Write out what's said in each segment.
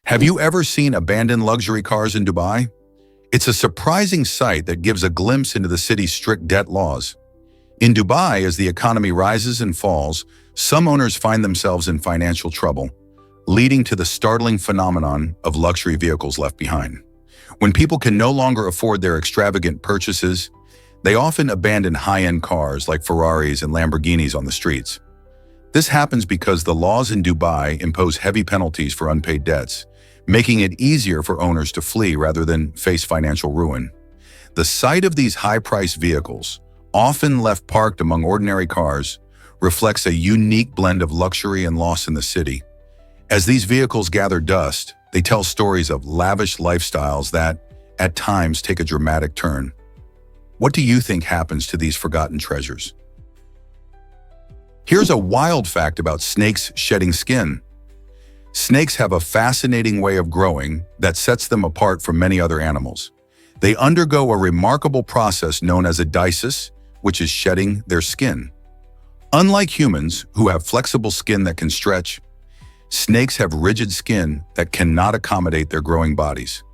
Have you ever seen abandoned luxury cars in Dubai? It's a surprising sight that gives a glimpse into the city's strict debt laws. In Dubai, as the economy rises and falls, some owners find themselves in financial trouble, leading to the startling phenomenon of luxury vehicles left behind. When people can no longer afford their extravagant purchases, they often abandon high-end cars like Ferraris and Lamborghinis on the streets. This happens because the laws in Dubai impose heavy penalties for unpaid debts, making it easier for owners to flee rather than face financial ruin. The sight of these high-priced vehicles, often left parked among ordinary cars, reflects a unique blend of luxury and loss in the city. As these vehicles gather dust, they tell stories of lavish lifestyles that, at times, take a dramatic turn. What do you think happens to these forgotten treasures? Here's a wild fact about snakes shedding skin. Snakes have a fascinating way of growing that sets them apart from many other animals. They undergo a remarkable process known as adaesis, which is shedding their skin. Unlike humans, who have flexible skin that can stretch, snakes have rigid skin that cannot accommodate their growing bodies.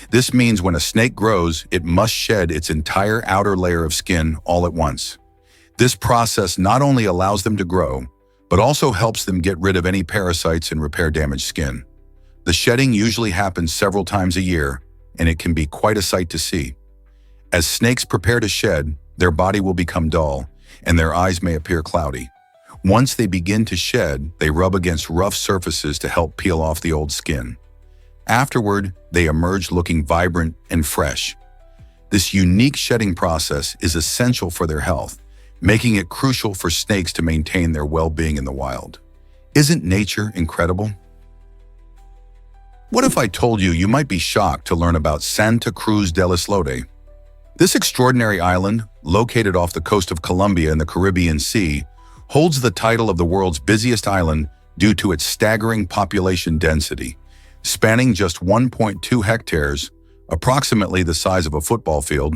This means when a snake grows, it must shed its entire outer layer of skin all at once. This process not only allows them to grow, but also helps them get rid of any parasites and repair damaged skin. The shedding usually happens several times a year, and it can be quite a sight to see. As snakes prepare to shed, their body will become dull, and their eyes may appear cloudy. Once they begin to shed, they rub against rough surfaces to help peel off the old skin. Afterward, they emerge looking vibrant and fresh. This unique shedding process is essential for their health, making it crucial for snakes to maintain their well-being in the wild. Isn't nature incredible? What if I told you you might be shocked to learn about Santa Cruz del Islote? This extraordinary island, located off the coast of Colombia in the Caribbean Sea, holds the title of the world's busiest island due to its staggering population density. Spanning just 1.2 hectares, approximately the size of a football field,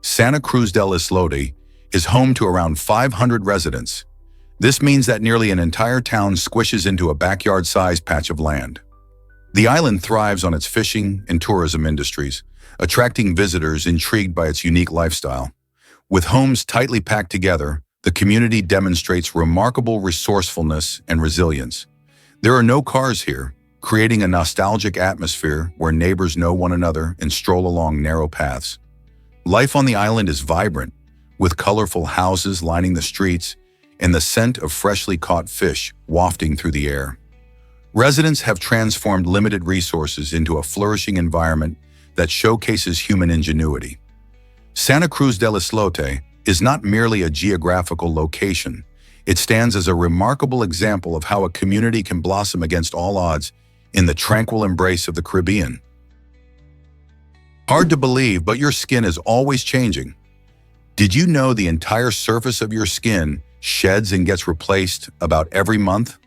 Santa Cruz del Islote is home to around 500 residents. This means that nearly an entire town squishes into a backyard-sized patch of land. The island thrives on its fishing and tourism industries, attracting visitors intrigued by its unique lifestyle. With homes tightly packed together, the community demonstrates remarkable resourcefulness and resilience. There are no cars here, creating a nostalgic atmosphere where neighbors know one another and stroll along narrow paths. Life on the island is vibrant, with colorful houses lining the streets and the scent of freshly caught fish wafting through the air. Residents have transformed limited resources into a flourishing environment that showcases human ingenuity. Santa Cruz del Islote is not merely a geographical location. It stands as a remarkable example of how a community can blossom against all odds in the tranquil embrace of the Caribbean. Hard to believe, but your skin is always changing. Did you know the entire surface of your skin sheds and gets replaced about every month?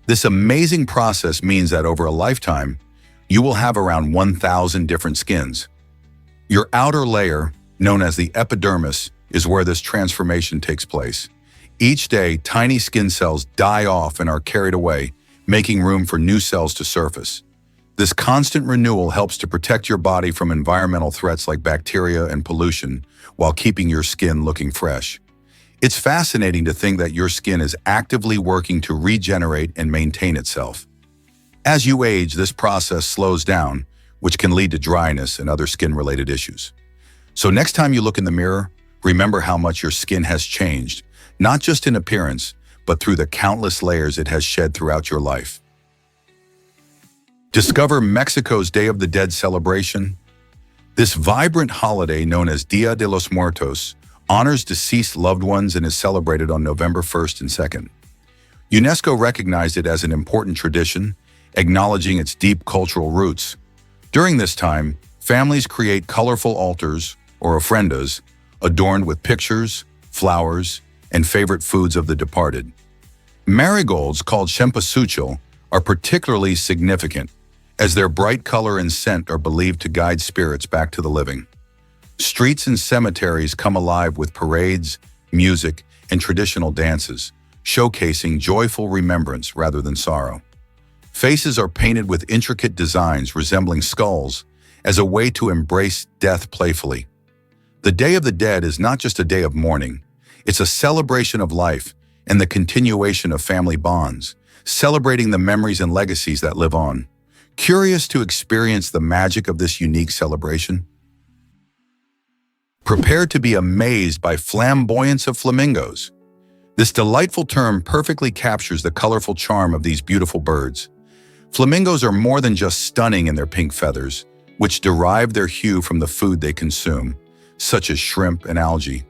This amazing process means that over a lifetime, you will have around 1,000 different skins. Your outer layer, known as the epidermis, is where this transformation takes place. Each day, tiny skin cells die off and are carried away, making room for new cells to surface. This constant renewal helps to protect your body from environmental threats like bacteria and pollution, while keeping your skin looking fresh. It's fascinating to think that your skin is actively working to regenerate and maintain itself. As you age, this process slows down, which can lead to dryness and other skin-related issues. So next time you look in the mirror, remember how much your skin has changed, not just in appearance, but through the countless layers it has shed throughout your life. Discover Mexico's Day of the Dead celebration. This vibrant holiday, known as Dia de los Muertos, honors deceased loved ones and is celebrated on November 1st and 2nd. UNESCO recognized it as an important tradition, acknowledging its deep cultural roots. During this time, families create colorful altars, or ofrendas, adorned with pictures, flowers, and favorite foods of the departed. Marigolds, called cempasúchil, are particularly significant, as their bright color and scent are believed to guide spirits back to the living. Streets and cemeteries come alive with parades, music, and traditional dances, showcasing joyful remembrance rather than sorrow. Faces are painted with intricate designs resembling skulls as a way to embrace death playfully. The Day of the Dead is not just a day of mourning. It's a celebration of life and the continuation of family bonds, celebrating the memories and legacies that live on. Curious to experience the magic of this unique celebration? Prepare to be amazed by flamboyance of flamingos. This delightful term perfectly captures the colorful charm of these beautiful birds. Flamingos are more than just stunning in their pink feathers, which derive their hue from the food they consume, such as shrimp and algae.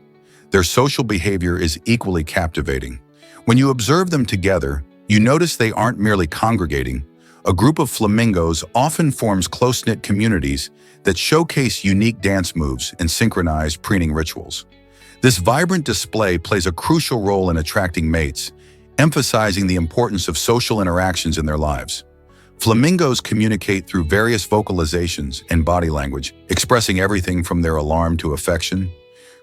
Their social behavior is equally captivating. When you observe them together, you notice they aren't merely congregating. A group of flamingos often forms close-knit communities that showcase unique dance moves and synchronized preening rituals. This vibrant display plays a crucial role in attracting mates, emphasizing the importance of social interactions in their lives. Flamingos communicate through various vocalizations and body language, expressing everything from their alarm to affection,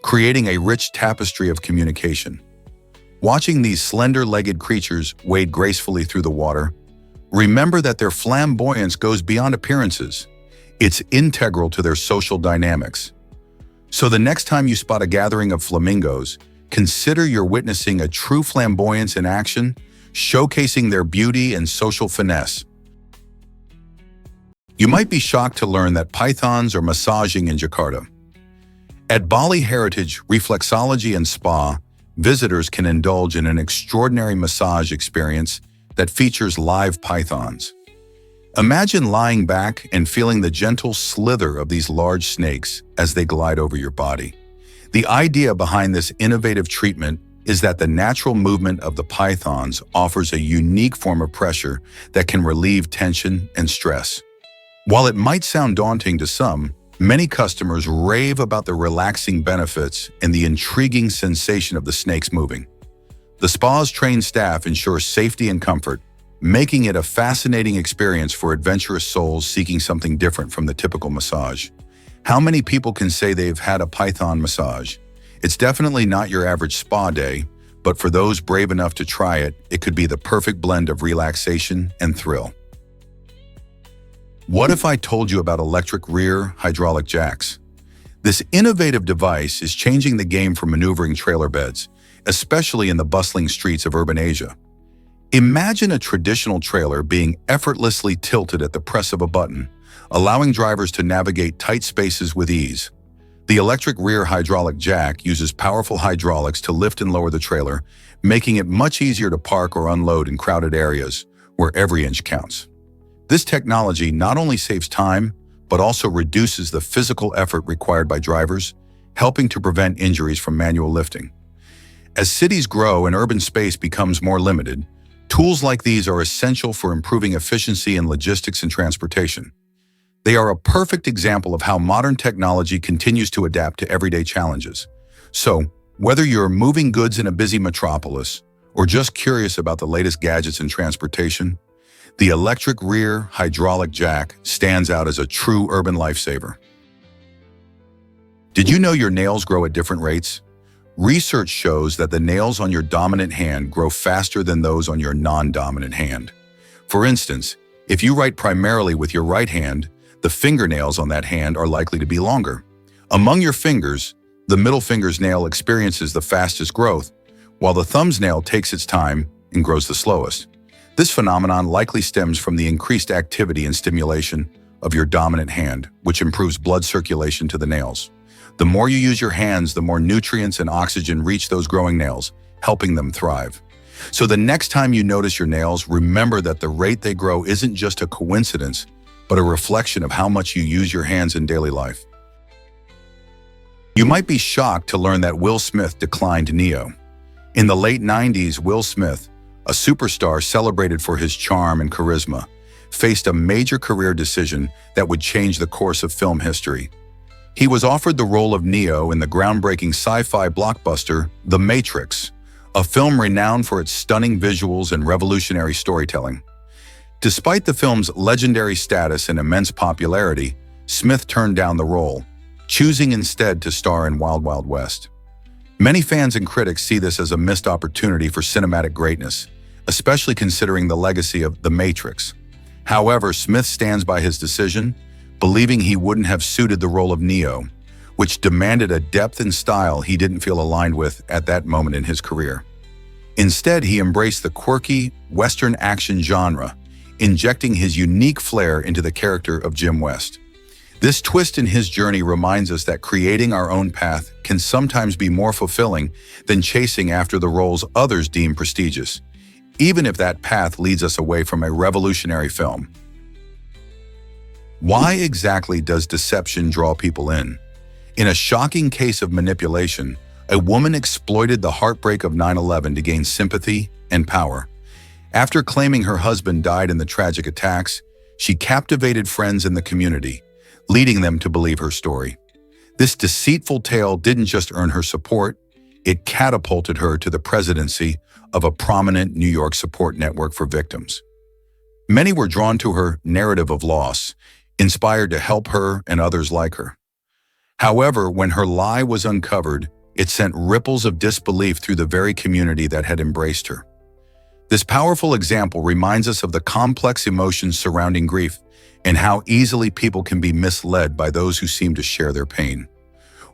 creating a rich tapestry of communication. Watching these slender-legged creatures wade gracefully through the water, remember that their flamboyance goes beyond appearances. It's integral to their social dynamics. So the next time you spot a gathering of flamingos, consider you're witnessing a true flamboyance in action, showcasing their beauty and social finesse. You might be shocked to learn that pythons are massaging in Jakarta. At Bali Heritage Reflexology and Spa, visitors can indulge in an extraordinary massage experience that features live pythons. Imagine lying back and feeling the gentle slither of these large snakes as they glide over your body. The idea behind this innovative treatment is that the natural movement of the pythons offers a unique form of pressure that can relieve tension and stress. While it might sound daunting to some, many customers rave about the relaxing benefits and the intriguing sensation of the snakes moving. The spa's trained staff ensures safety and comfort, making it a fascinating experience for adventurous souls seeking something different from the typical massage. How many people can say they've had a python massage? It's definitely not your average spa day, but for those brave enough to try it, it could be the perfect blend of relaxation and thrill. What if I told you about electric rear hydraulic jacks? This innovative device is changing the game for maneuvering trailer beds, especially in the bustling streets of urban Asia. Imagine a traditional trailer being effortlessly tilted at the press of a button, allowing drivers to navigate tight spaces with ease. The electric rear hydraulic jack uses powerful hydraulics to lift and lower the trailer, making it much easier to park or unload in crowded areas where every inch counts. This technology not only saves time, but also reduces the physical effort required by drivers, helping to prevent injuries from manual lifting. As cities grow and urban space becomes more limited, tools like these are essential for improving efficiency in logistics and transportation. They are a perfect example of how modern technology continues to adapt to everyday challenges. So, whether you're moving goods in a busy metropolis or just curious about the latest gadgets in transportation, the electric rear hydraulic jack stands out as a true urban lifesaver. Did you know your nails grow at different rates? Research shows that the nails on your dominant hand grow faster than those on your non-dominant hand. For instance, if you write primarily with your right hand, the fingernails on that hand are likely to be longer. Among your fingers, the middle finger's nail experiences the fastest growth, while the thumb's nail takes its time and grows the slowest. This phenomenon likely stems from the increased activity and stimulation of your dominant hand, which improves blood circulation to the nails. The more you use your hands, the more nutrients and oxygen reach those growing nails, helping them thrive. So the next time you notice your nails, remember that the rate they grow isn't just a coincidence, but a reflection of how much you use your hands in daily life. You might be shocked to learn that Will Smith declined Neo. In the late 90s, Will Smith, a superstar celebrated for his charm and charisma, faced a major career decision that would change the course of film history. He was offered the role of Neo in the groundbreaking sci-fi blockbuster The Matrix, a film renowned for its stunning visuals and revolutionary storytelling. Despite the film's legendary status and immense popularity, Smith turned down the role, choosing instead to star in Wild Wild West. Many fans and critics see this as a missed opportunity for cinematic greatness, especially considering the legacy of The Matrix. However, Smith stands by his decision, believing he wouldn't have suited the role of Neo, which demanded a depth and style he didn't feel aligned with at that moment in his career. Instead, he embraced the quirky, Western action genre, injecting his unique flair into the character of Jim West. This twist in his journey reminds us that creating our own path can sometimes be more fulfilling than chasing after the roles others deem prestigious, even if that path leads us away from a revolutionary film. Why exactly does deception draw people in? In a shocking case of manipulation, a woman exploited the heartbreak of 9/11 to gain sympathy and power. After claiming her husband died in the tragic attacks, she captivated friends in the community, leading them to believe her story. This deceitful tale didn't just earn her support, it catapulted her to the presidency of a prominent New York support network for victims. Many were drawn to her narrative of loss, inspired to help her and others like her. However, when her lie was uncovered, it sent ripples of disbelief through the very community that had embraced her. This powerful example reminds us of the complex emotions surrounding grief and how easily people can be misled by those who seem to share their pain.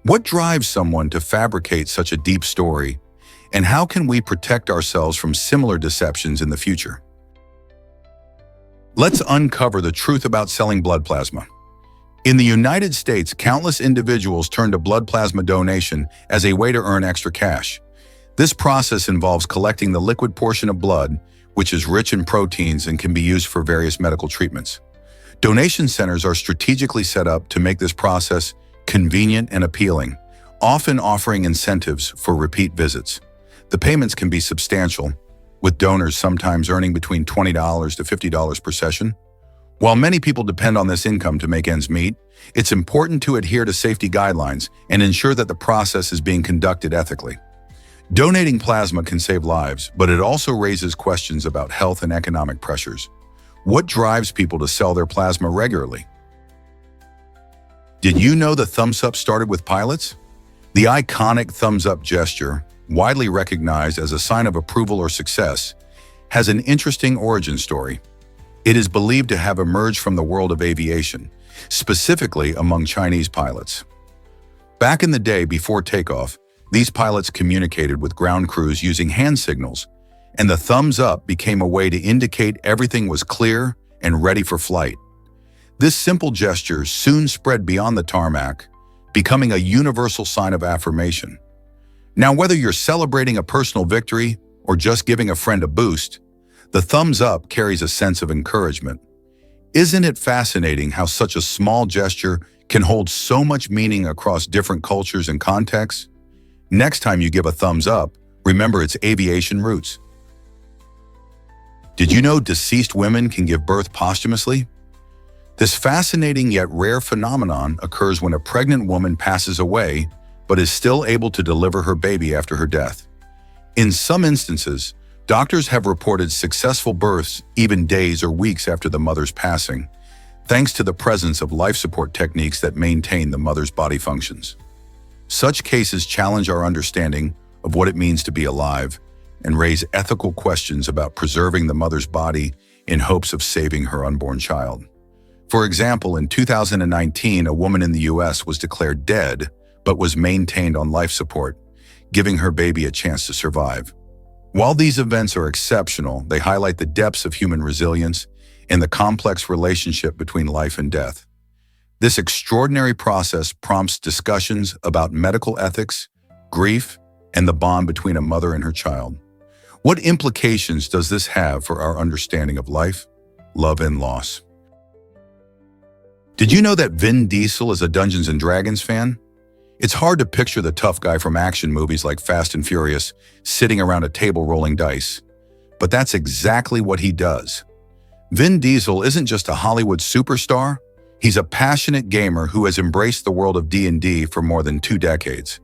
What drives someone to fabricate such a deep story, and how can we protect ourselves from similar deceptions in the future? Let's uncover the truth about selling blood plasma. In the United States, countless individuals turn to blood plasma donation as a way to earn extra cash. This process involves collecting the liquid portion of blood, which is rich in proteins and can be used for various medical treatments. Donation centers are strategically set up to make this process convenient and appealing, often offering incentives for repeat visits. The payments can be substantial, with donors sometimes earning between $20 to $50 per session. While many people depend on this income to make ends meet, it's important to adhere to safety guidelines and ensure that the process is being conducted ethically. Donating plasma can save lives, but it also raises questions about health and economic pressures. What drives people to sell their plasma regularly? Did you know the thumbs up started with pilots? The iconic thumbs up gesture, widely recognized as a sign of approval or success, has an interesting origin story. It is believed to have emerged from the world of aviation, specifically among Chinese pilots. Back in the day before takeoff, these pilots communicated with ground crews using hand signals, and the thumbs up became a way to indicate everything was clear and ready for flight. This simple gesture soon spread beyond the tarmac, becoming a universal sign of affirmation. Now, whether you're celebrating a personal victory or just giving a friend a boost, the thumbs up carries a sense of encouragement. Isn't it fascinating how such a small gesture can hold so much meaning across different cultures and contexts? Next time you give a thumbs up, remember its aviation roots. Did you know deceased women can give birth posthumously? This fascinating yet rare phenomenon occurs when a pregnant woman passes away but is still able to deliver her baby after her death. In some instances, doctors have reported successful births even days or weeks after the mother's passing, thanks to the presence of life support techniques that maintain the mother's body functions. Such cases challenge our understanding of what it means to be alive and raise ethical questions about preserving the mother's body in hopes of saving her unborn child. For example, in 2019, a woman in the US was declared dead but was maintained on life support, giving her baby a chance to survive. While these events are exceptional, they highlight the depths of human resilience and the complex relationship between life and death. This extraordinary process prompts discussions about medical ethics, grief, and the bond between a mother and her child. What implications does this have for our understanding of life, love, and loss? Did you know that Vin Diesel is a Dungeons & Dragons fan? It's hard to picture the tough guy from action movies like Fast and Furious sitting around a table rolling dice. But that's exactly what he does. Vin Diesel isn't just a Hollywood superstar, he's a passionate gamer who has embraced the world of D&D for more than 2 decades.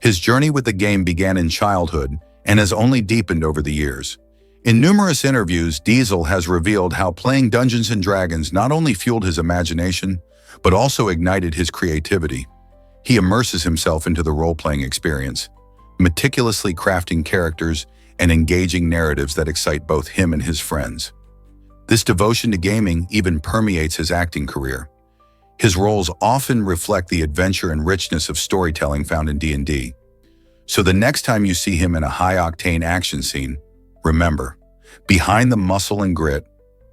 His journey with the game began in childhood and has only deepened over the years. In numerous interviews, Diesel has revealed how playing Dungeons & Dragons not only fueled his imagination, but also ignited his creativity. He immerses himself into the role-playing experience, meticulously crafting characters and engaging narratives that excite both him and his friends. This devotion to gaming even permeates his acting career. His roles often reflect the adventure and richness of storytelling found in D&D. So the next time you see him in a high-octane action scene, remember, behind the muscle and grit,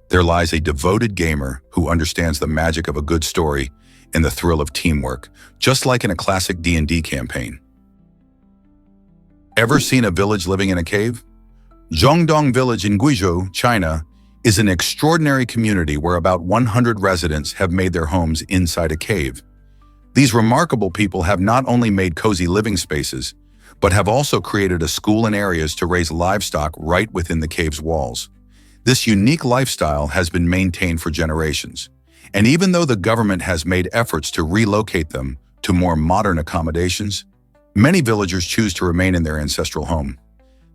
there lies a devoted gamer who understands the magic of a good story and the thrill of teamwork, just like in a classic D&D campaign. Ever seen a village living in a cave? Zhongdong Village in Guizhou, China, is an extraordinary community where about 100 residents have made their homes inside a cave. These remarkable people have not only made cozy living spaces, but have also created a school and areas to raise livestock right within the cave's walls. This unique lifestyle has been maintained for generations, and even though the government has made efforts to relocate them to more modern accommodations, many villagers choose to remain in their ancestral home.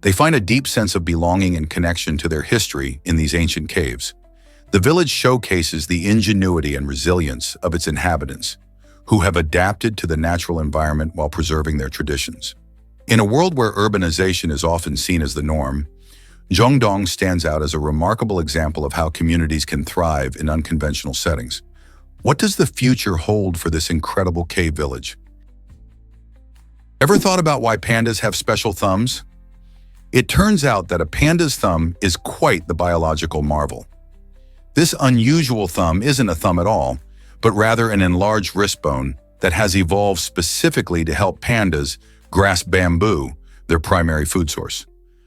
They find a deep sense of belonging and connection to their history in these ancient caves. The village showcases the ingenuity and resilience of its inhabitants, who have adapted to the natural environment while preserving their traditions. In a world where urbanization is often seen as the norm, Zhongdong stands out as a remarkable example of how communities can thrive in unconventional settings. What does the future hold for this incredible cave village? Ever thought about why pandas have special thumbs? It turns out that a panda's thumb is quite the biological marvel. This unusual thumb isn't a thumb at all, but rather an enlarged wrist bone that has evolved specifically to help pandas grasp bamboo, their primary food source.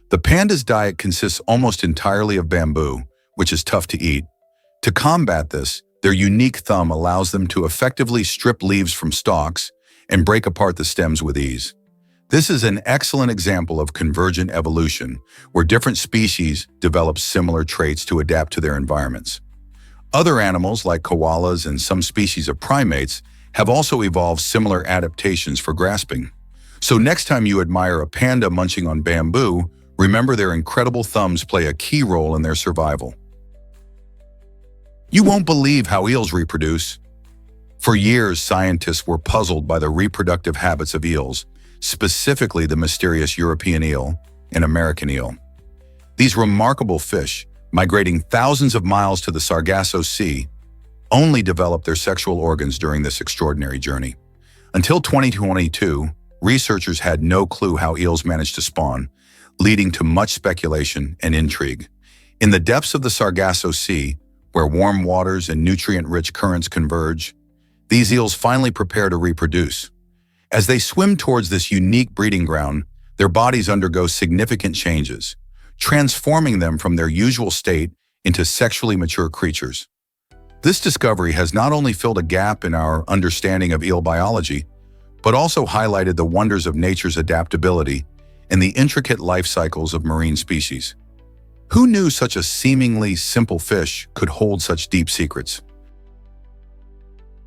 The panda's diet consists almost entirely of bamboo, which is tough to eat. To combat this, their unique thumb allows them to effectively strip leaves from stalks and break apart the stems with ease. This is an excellent example of convergent evolution, where different species develop similar traits to adapt to their environments. Other animals, like koalas and some species of primates, have also evolved similar adaptations for grasping. So next time you admire a panda munching on bamboo, remember their incredible thumbs play a key role in their survival. You won't believe how eels reproduce. For years, scientists were puzzled by the reproductive habits of eels, specifically the mysterious European eel and American eel. These remarkable fish, migrating thousands of miles to the Sargasso Sea, only developed their sexual organs during this extraordinary journey. Until 2022, researchers had no clue how eels managed to spawn, leading to much speculation and intrigue. In the depths of the Sargasso Sea, where warm waters and nutrient-rich currents converge, these eels finally prepare to reproduce. As they swim towards this unique breeding ground, their bodies undergo significant changes, transforming them from their usual state into sexually mature creatures. This discovery has not only filled a gap in our understanding of eel biology, but also highlighted the wonders of nature's adaptability and the intricate life cycles of marine species. Who knew such a seemingly simple fish could hold such deep secrets?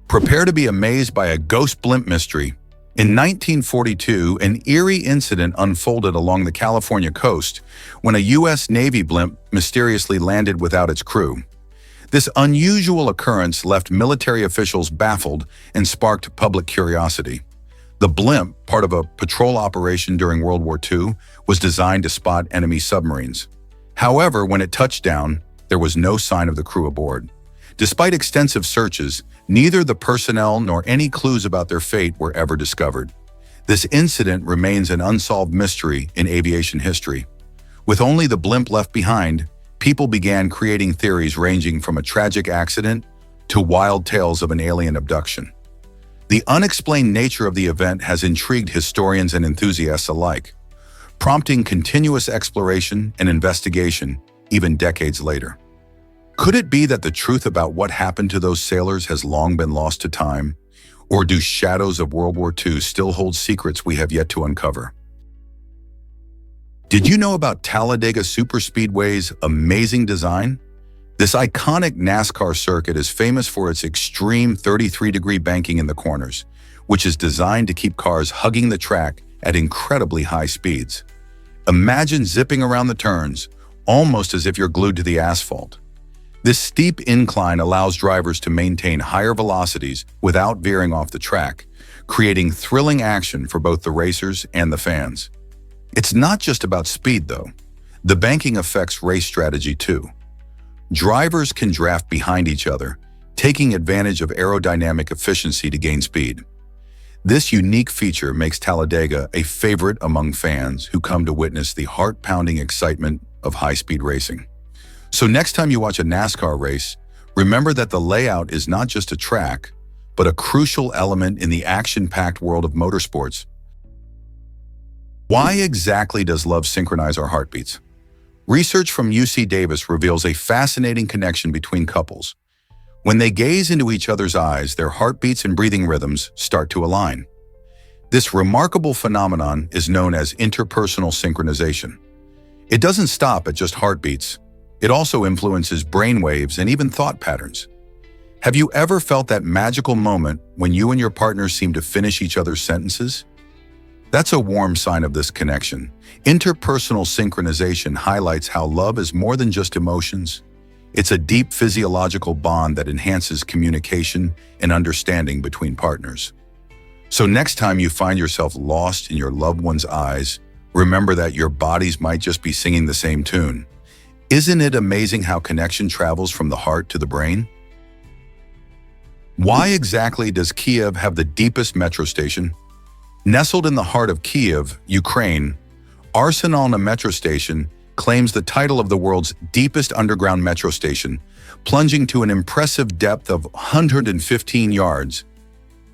Prepare to be amazed by a ghost blimp mystery. In 1942, an eerie incident unfolded along the California coast when a U.S. Navy blimp mysteriously landed without its crew. This unusual occurrence left military officials baffled and sparked public curiosity. The blimp, part of a patrol operation during World War II, was designed to spot enemy submarines. However, when it touched down, there was no sign of the crew aboard. Despite extensive searches, neither the personnel nor any clues about their fate were ever discovered. This incident remains an unsolved mystery in aviation history. With only the blimp left behind, people began creating theories ranging from a tragic accident to wild tales of an alien abduction. The unexplained nature of the event has intrigued historians and enthusiasts alike, prompting continuous exploration and investigation even decades later. Could it be that the truth about what happened to those sailors has long been lost to time? Or do shadows of World War II still hold secrets we have yet to uncover? Did you know about Talladega Superspeedway's amazing design? This iconic NASCAR circuit is famous for its extreme 33-degree banking in the corners, which is designed to keep cars hugging the track at incredibly high speeds. Imagine zipping around the turns, almost as if you're glued to the asphalt. This steep incline allows drivers to maintain higher velocities without veering off the track, creating thrilling action for both the racers and the fans. It's not just about speed, though. The banking affects race strategy, too. Drivers can draft behind each other, taking advantage of aerodynamic efficiency to gain speed. This unique feature makes Talladega a favorite among fans who come to witness the heart-pounding excitement of high-speed racing. So next time you watch a NASCAR race, remember that the layout is not just a track, but a crucial element in the action-packed world of motorsports. Why exactly does love synchronize our heartbeats? Research from UC Davis reveals a fascinating connection between couples. When they gaze into each other's eyes, their heartbeats and breathing rhythms start to align. This remarkable phenomenon is known as interpersonal synchronization. It doesn't stop at just heartbeats. It also influences brainwaves and even thought patterns. Have you ever felt that magical moment when you and your partner seem to finish each other's sentences? That's a warm sign of this connection. Interpersonal synchronization highlights how love is more than just emotions. It's a deep physiological bond that enhances communication and understanding between partners. So next time you find yourself lost in your loved one's eyes, remember that your bodies might just be singing the same tune. Isn't it amazing how connection travels from the heart to the brain? Why exactly does Kiev have the deepest metro station? Nestled in the heart of Kiev, Ukraine, Arsenalna Metro Station claims the title of the world's deepest underground metro station, plunging to an impressive depth of 115 yards.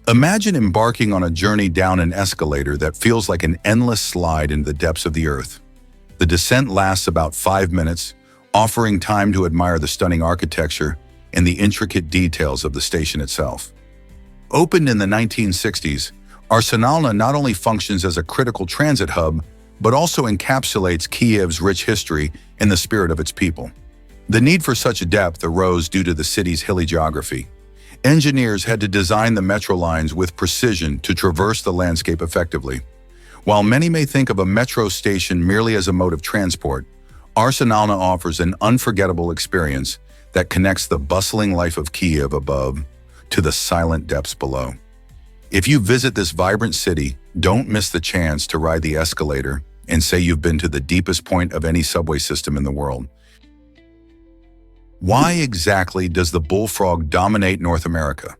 Imagine embarking on a journey down an escalator that feels like an endless slide into the depths of the earth. The descent lasts about 5 minutes, offering time to admire the stunning architecture and the intricate details of the station itself. Opened in the 1960s, Arsenalna not only functions as a critical transit hub, but also encapsulates Kiev's rich history and the spirit of its people. The need for such depth arose due to the city's hilly geography. Engineers had to design the metro lines with precision to traverse the landscape effectively. While many may think of a metro station merely as a mode of transport, Arsenalna offers an unforgettable experience that connects the bustling life of Kiev above to the silent depths below. If you visit this vibrant city, don't miss the chance to ride the escalator and say you've been to the deepest point of any subway system in the world. Why exactly does the bullfrog dominate North America?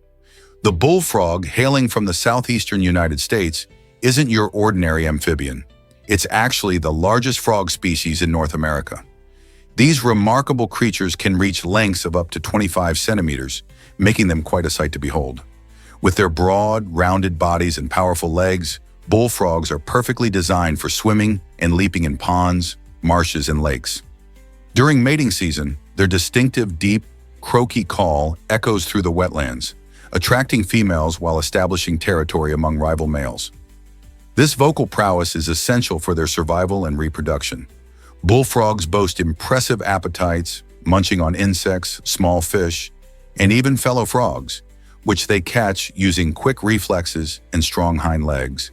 The bullfrog, hailing from the southeastern United States, isn't your ordinary amphibian. It's actually the largest frog species in North America. These remarkable creatures can reach lengths of up to 25 centimeters, making them quite a sight to behold. With their broad, rounded bodies and powerful legs, bullfrogs are perfectly designed for swimming and leaping in ponds, marshes, and lakes. During mating season, their distinctive, deep, croaky call echoes through the wetlands, attracting females while establishing territory among rival males. This vocal prowess is essential for their survival and reproduction. Bullfrogs boast impressive appetites, munching on insects, small fish, and even fellow frogs, which they catch using quick reflexes and strong hind legs.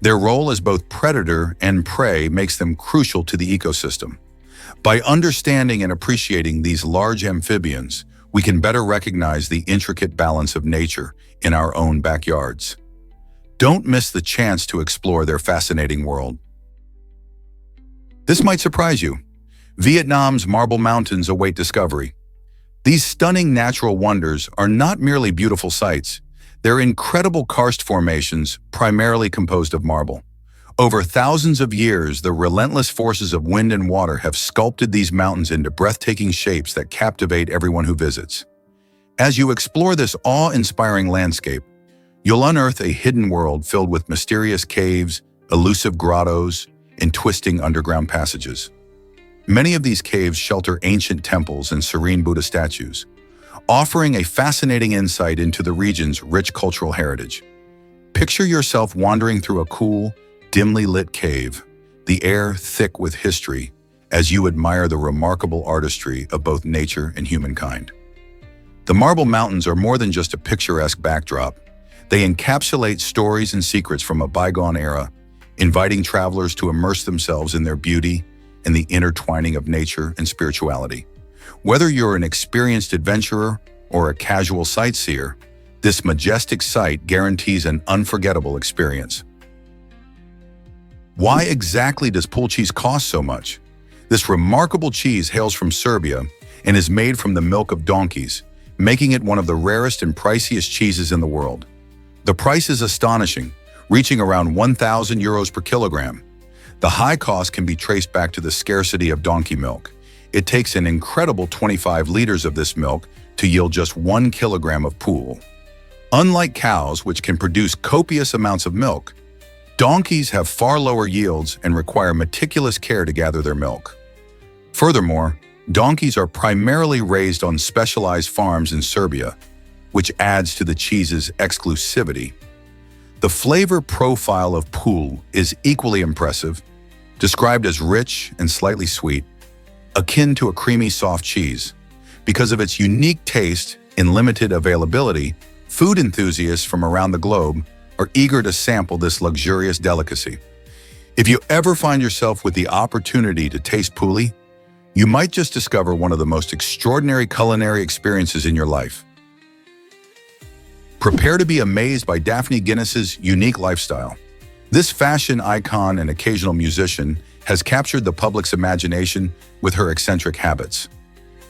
Their role as both predator and prey makes them crucial to the ecosystem. By understanding and appreciating these large amphibians, we can better recognize the intricate balance of nature in our own backyards. Don't miss the chance to explore their fascinating world. This might surprise you. Vietnam's Marble Mountains await discovery. These stunning natural wonders are not merely beautiful sights. They're incredible karst formations primarily composed of marble. Over thousands of years, the relentless forces of wind and water have sculpted these mountains into breathtaking shapes that captivate everyone who visits. As you explore this awe-inspiring landscape, you'll unearth a hidden world filled with mysterious caves, elusive grottos, and twisting underground passages. Many of these caves shelter ancient temples and serene Buddha statues, offering a fascinating insight into the region's rich cultural heritage. Picture yourself wandering through a cool, dimly lit cave, the air thick with history, as you admire the remarkable artistry of both nature and humankind. The Marble Mountains are more than just a picturesque backdrop. They encapsulate stories and secrets from a bygone era, inviting travelers to immerse themselves in their beauty and the intertwining of nature and spirituality. Whether you're an experienced adventurer or a casual sightseer, this majestic sight guarantees an unforgettable experience. Why exactly does pule cheese cost so much? This remarkable cheese hails from Serbia and is made from the milk of donkeys, making it one of the rarest and priciest cheeses in the world. The price is astonishing, reaching around 1,000 euros per kilogram. The high cost can be traced back to the scarcity of donkey milk. It takes an incredible 25 liters of this milk to yield just 1 kilogram of pule. Unlike cows, which can produce copious amounts of milk, donkeys have far lower yields and require meticulous care to gather their milk. Furthermore, donkeys are primarily raised on specialized farms in Serbia, which adds to the cheese's exclusivity. The flavor profile of pule is equally impressive, described as rich and slightly sweet, akin to a creamy soft cheese. Because of its unique taste and limited availability, food enthusiasts from around the globe are eager to sample this luxurious delicacy. If you ever find yourself with the opportunity to taste pule, you might just discover one of the most extraordinary culinary experiences in your life. Prepare to be amazed by Daphne Guinness's unique lifestyle. This fashion icon and occasional musician has captured the public's imagination with her eccentric habits.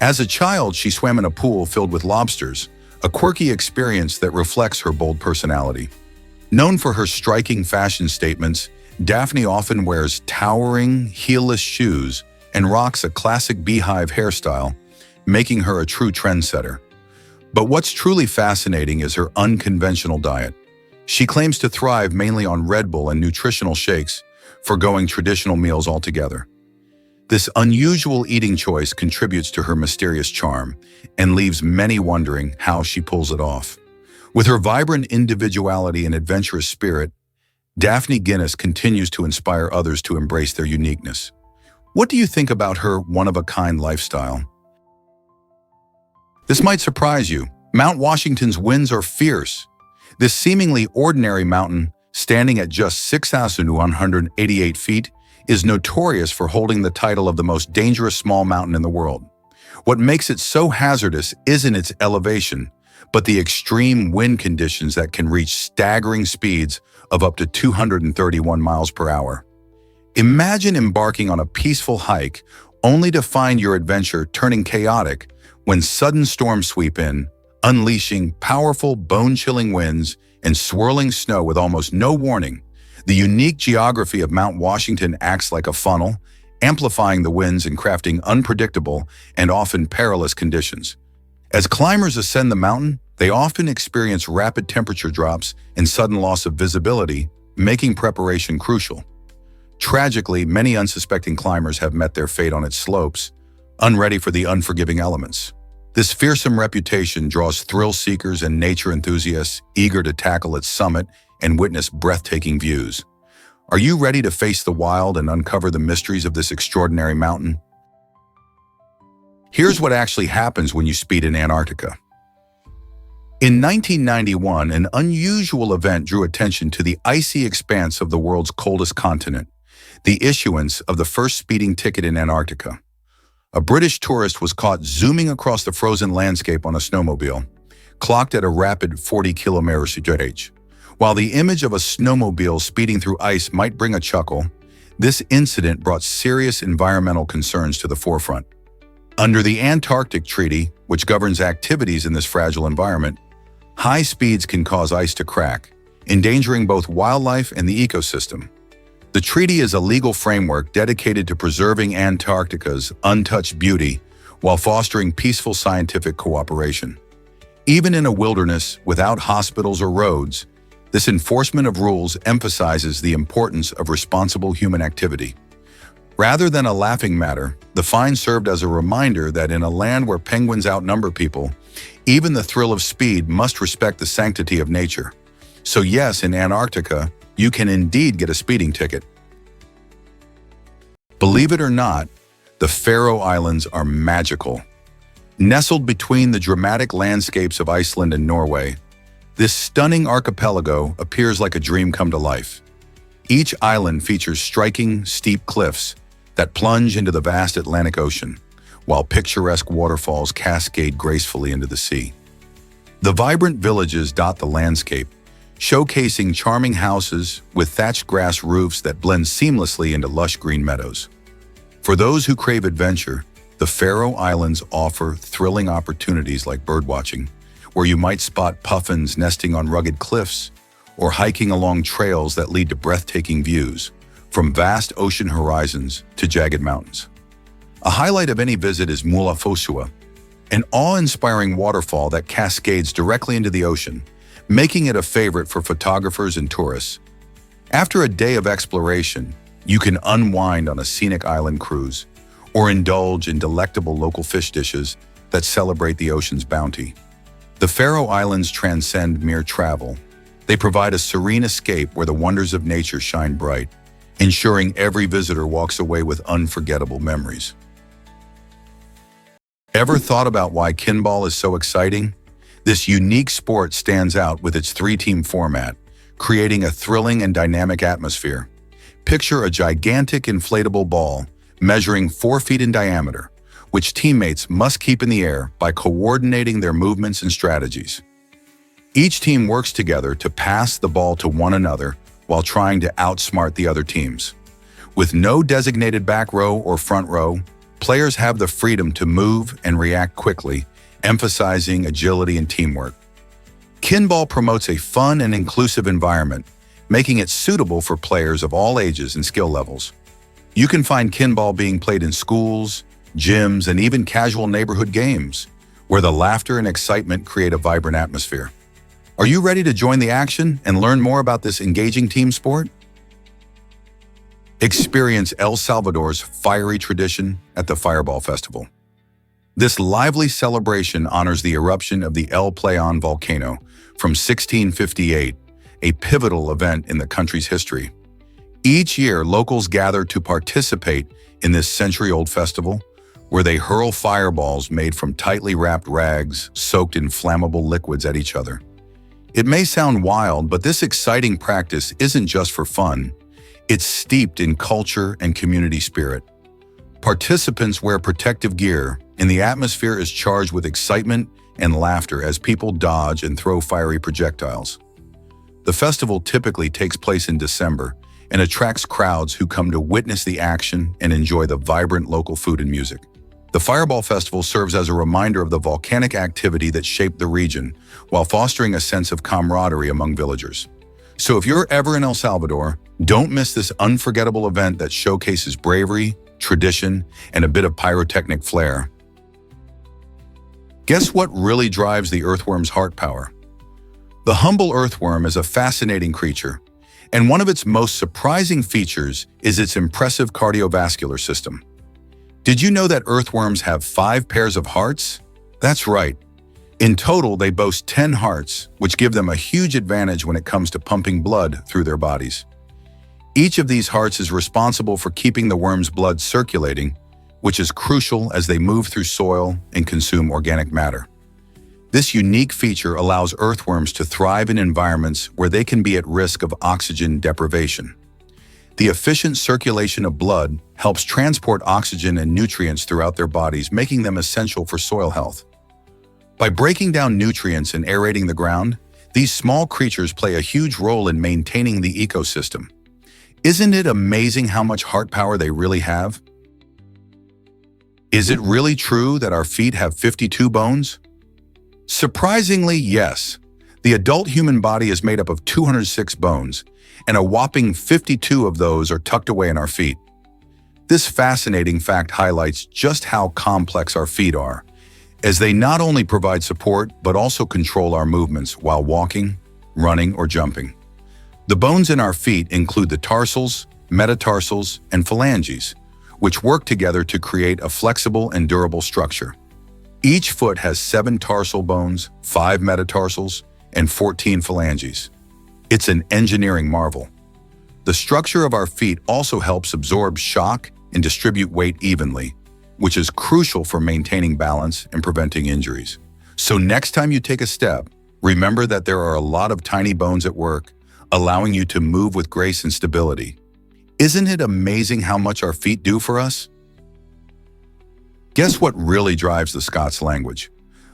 As a child, she swam in a pool filled with lobsters, a quirky experience that reflects her bold personality. Known for her striking fashion statements, Daphne often wears towering, heelless shoes and rocks a classic beehive hairstyle, making her a true trendsetter. But what's truly fascinating is her unconventional diet. She claims to thrive mainly on Red Bull and nutritional shakes, forgoing traditional meals altogether. This unusual eating choice contributes to her mysterious charm and leaves many wondering how she pulls it off. With her vibrant individuality and adventurous spirit, Daphne Guinness continues to inspire others to embrace their uniqueness. What do you think about her one-of-a-kind lifestyle? This might surprise you. Mount Washington's winds are fierce. This seemingly ordinary mountain, standing at just 6,188 feet, is notorious for holding the title of the most dangerous small mountain in the world. What makes it so hazardous isn't its elevation, but the extreme wind conditions that can reach staggering speeds of up to 231 miles per hour. Imagine embarking on a peaceful hike only to find your adventure turning chaotic when sudden storms sweep in, unleashing powerful, bone-chilling winds and swirling snow with almost no warning. The unique geography of Mount Washington acts like a funnel, amplifying the winds and crafting unpredictable and often perilous conditions. As climbers ascend the mountain, they often experience rapid temperature drops and sudden loss of visibility, making preparation crucial. Tragically, many unsuspecting climbers have met their fate on its slopes, unready for the unforgiving elements. This fearsome reputation draws thrill-seekers and nature enthusiasts eager to tackle its summit and witness breathtaking views. Are you ready to face the wild and uncover the mysteries of this extraordinary mountain? Here's what actually happens when you speed in Antarctica. In 1991, an unusual event drew attention to the icy expanse of the world's coldest continent, the issuance of the first speeding ticket in Antarctica. A British tourist was caught zooming across the frozen landscape on a snowmobile, clocked at a rapid 40 kilometers per hour. While the image of a snowmobile speeding through ice might bring a chuckle, this incident brought serious environmental concerns to the forefront. Under the Antarctic Treaty, which governs activities in this fragile environment, high speeds can cause ice to crack, endangering both wildlife and the ecosystem. The treaty is a legal framework dedicated to preserving Antarctica's untouched beauty while fostering peaceful scientific cooperation. Even in a wilderness without hospitals or roads, this enforcement of rules emphasizes the importance of responsible human activity. Rather than a laughing matter, the fine served as a reminder that in a land where penguins outnumber people, even the thrill of speed must respect the sanctity of nature. So yes, in Antarctica, you can indeed get a speeding ticket. Believe it or not, the Faroe Islands are magical. Nestled between the dramatic landscapes of Iceland and Norway, this stunning archipelago appears like a dream come to life. Each island features striking, steep cliffs that plunge into the vast Atlantic Ocean, while picturesque waterfalls cascade gracefully into the sea. The vibrant villages dot the landscape, showcasing charming houses with thatched grass roofs that blend seamlessly into lush green meadows. For those who crave adventure, The Faroe Islands offer thrilling opportunities like birdwatching, where you might spot puffins nesting on rugged cliffs or hiking along trails that lead to breathtaking views, from vast ocean horizons to jagged mountains. A highlight of any visit is Muertos, an awe-inspiring waterfall that cascades directly into the ocean, making it a favorite for photographers and tourists. After a day of exploration, you can unwind on a scenic island cruise or indulge in delectable local fish dishes that celebrate the ocean's bounty. The Faroe Islands transcend mere travel. They provide a serene escape where the wonders of nature shine bright, ensuring every visitor walks away with unforgettable memories. Ever thought about why Kinball is so exciting? This unique sport stands out with its three-team format, creating a thrilling and dynamic atmosphere. Picture a gigantic inflatable ball measuring 4 feet in diameter, which teammates must keep in the air by coordinating their movements and strategies. Each team works together to pass the ball to one another while trying to outsmart the other teams. With no designated back row or front row, players have the freedom to move and react quickly, emphasizing agility and teamwork. Kinball promotes a fun and inclusive environment, making it suitable for players of all ages and skill levels. You can find Kinball being played in schools, gyms, and even casual neighborhood games, where the laughter and excitement create a vibrant atmosphere. Are you ready to join the action and learn more about this engaging team sport? Experience El Salvador's fiery tradition at the Fireball Festival. This lively celebration honors the eruption of the El Playón volcano from 1658, a pivotal event in the country's history. Each year, locals gather to participate in this century-old festival, where they hurl fireballs made from tightly wrapped rags soaked in flammable liquids at each other. It may sound wild, but this exciting practice isn't just for fun. It's steeped in culture and community spirit. Participants wear protective gear, and the atmosphere is charged with excitement and laughter as people dodge and throw fiery projectiles. The festival typically takes place in December and attracts crowds who come to witness the action and enjoy the vibrant local food and music. The Fireball Festival serves as a reminder of the volcanic activity that shaped the region, while fostering a sense of camaraderie among villagers. So if you're ever in El Salvador, don't miss this unforgettable event that showcases bravery, tradition, and a bit of pyrotechnic flair. Guess what really drives the earthworm's heart power? The humble earthworm is a fascinating creature, and one of its most surprising features is its impressive cardiovascular system. Did you know that earthworms have 5 pairs of hearts? That's right. In total, they boast 10 hearts, which give them a huge advantage when it comes to pumping blood through their bodies. Each of these hearts is responsible for keeping the worm's blood circulating, which is crucial as they move through soil and consume organic matter. This unique feature allows earthworms to thrive in environments where they can be at risk of oxygen deprivation. The efficient circulation of blood helps transport oxygen and nutrients throughout their bodies, making them essential for soil health. By breaking down nutrients and aerating the ground, these small creatures play a huge role in maintaining the ecosystem. Isn't it amazing how much heart power they really have? Is it really true that our feet have 52 bones? Surprisingly, yes. The adult human body is made up of 206 bones, and a whopping 52 of those are tucked away in our feet. This fascinating fact highlights just how complex our feet are, as they not only provide support but also control our movements while walking, running, or jumping. The bones in our feet include the tarsals, metatarsals, and phalanges, which work together to create a flexible and durable structure. Each foot has 7 tarsal bones, 5 metatarsals, and 14 phalanges. It's an engineering marvel. The structure of our feet also helps absorb shock and distribute weight evenly, which is crucial for maintaining balance and preventing injuries. So next time you take a step, remember that there are a lot of tiny bones at work, allowing you to move with grace and stability. Isn't it amazing how much our feet do for us? Guess what really drives the Scots language?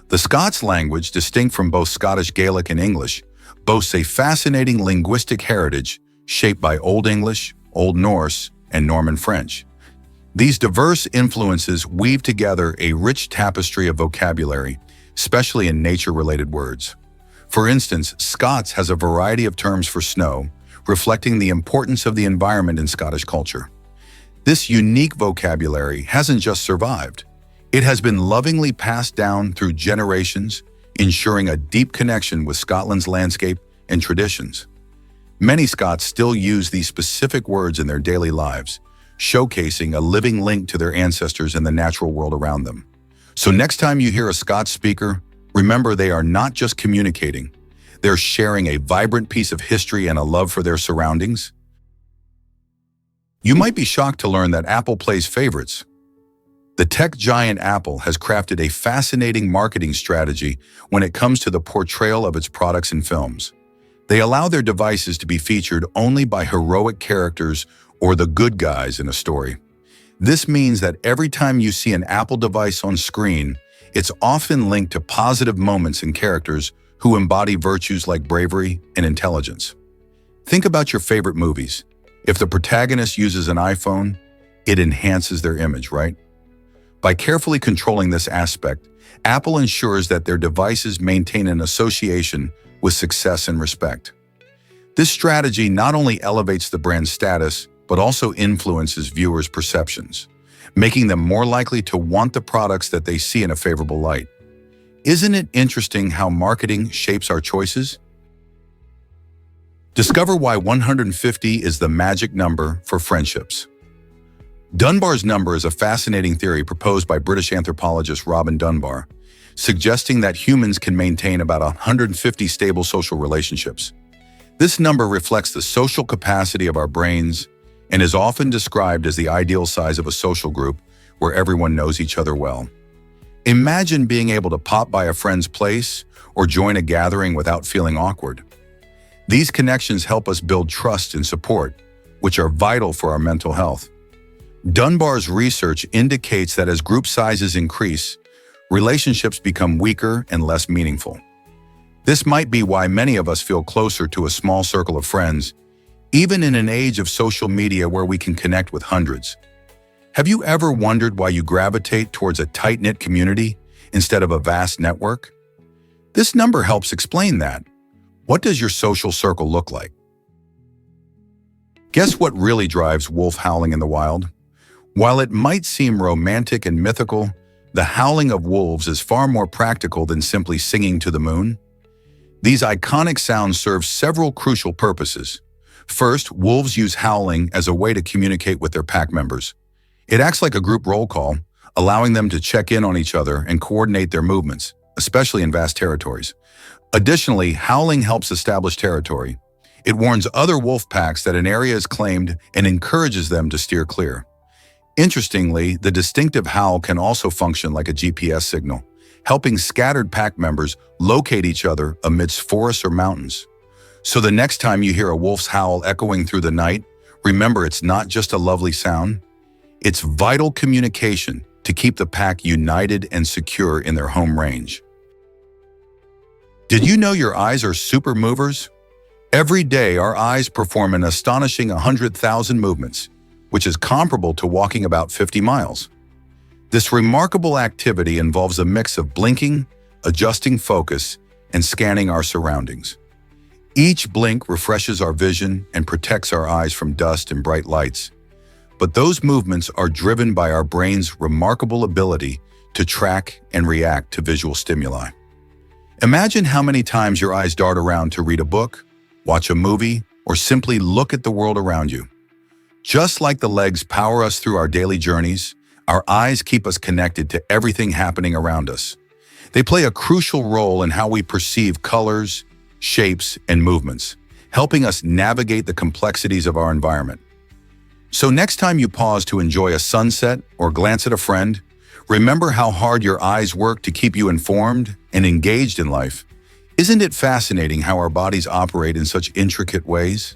The Scots language, distinct from both Scottish Gaelic and English, boasts a fascinating linguistic heritage shaped by Old English, Old Norse, and Norman French. These diverse influences weave together a rich tapestry of vocabulary, especially in nature-related words. For instance, Scots has a variety of terms for snow, reflecting the importance of the environment in Scottish culture. This unique vocabulary hasn't just survived. It has been lovingly passed down through generations, ensuring a deep connection with Scotland's landscape and traditions. Many Scots still use these specific words in their daily lives, showcasing a living link to their ancestors and the natural world around them. So next time you hear a Scots speaker, remember they are not just communicating, they're sharing a vibrant piece of history and a love for their surroundings. You might be shocked to learn that Apple plays favorites. The tech giant Apple has crafted a fascinating marketing strategy when it comes to the portrayal of its products and films. They allow their devices to be featured only by heroic characters or the good guys in a story. This means that every time you see an Apple device on screen, it's often linked to positive moments and characters who embody virtues like bravery and intelligence. Think about your favorite movies. If the protagonist uses an iPhone, it enhances their image, right? By carefully controlling this aspect, Apple ensures that their devices maintain an association with success and respect. This strategy not only elevates the brand's status, but also influences viewers' perceptions, making them more likely to want the products that they see in a favorable light. Isn't it interesting how marketing shapes our choices? Discover why 150 is the magic number for friendships. Dunbar's number is a fascinating theory proposed by British anthropologist Robin Dunbar, suggesting that humans can maintain about 150 stable social relationships. This number reflects the social capacity of our brains and is often described as the ideal size of a social group where everyone knows each other well. Imagine being able to pop by a friend's place or join a gathering without feeling awkward. These connections help us build trust and support, which are vital for our mental health. Dunbar's research indicates that as group sizes increase, relationships become weaker and less meaningful. This might be why many of us feel closer to a small circle of friends, even in an age of social media where we can connect with hundreds. Have you ever wondered why you gravitate towards a tight-knit community instead of a vast network? This number helps explain that. What does your social circle look like? Guess what really drives wolf howling in the wild? While it might seem romantic and mythical, the howling of wolves is far more practical than simply singing to the moon. These iconic sounds serve several crucial purposes. First, wolves use howling as a way to communicate with their pack members. It acts like a group roll call, allowing them to check in on each other and coordinate their movements, especially in vast territories. Additionally, howling helps establish territory. It warns other wolf packs that an area is claimed and encourages them to steer clear. Interestingly, the distinctive howl can also function like a GPS signal, helping scattered pack members locate each other amidst forests or mountains. So the next time you hear a wolf's howl echoing through the night, remember it's not just a lovely sound. It's vital communication to keep the pack united and secure in their home range. Did you know your eyes are super movers? Every day, our eyes perform an astonishing 100,000 movements, which is comparable to walking about 50 miles. This remarkable activity involves a mix of blinking, adjusting focus, and scanning our surroundings. Each blink refreshes our vision and protects our eyes from dust and bright lights. But those movements are driven by our brain's remarkable ability to track and react to visual stimuli. Imagine how many times your eyes dart around to read a book, watch a movie, or simply look at the world around you. Just like the legs power us through our daily journeys, our eyes keep us connected to everything happening around us. They play a crucial role in how we perceive colors, shapes, and movements, helping us navigate the complexities of our environment. So next time you pause to enjoy a sunset or glance at a friend, remember how hard your eyes work to keep you informed and engaged in life. Isn't it fascinating how our bodies operate in such intricate ways?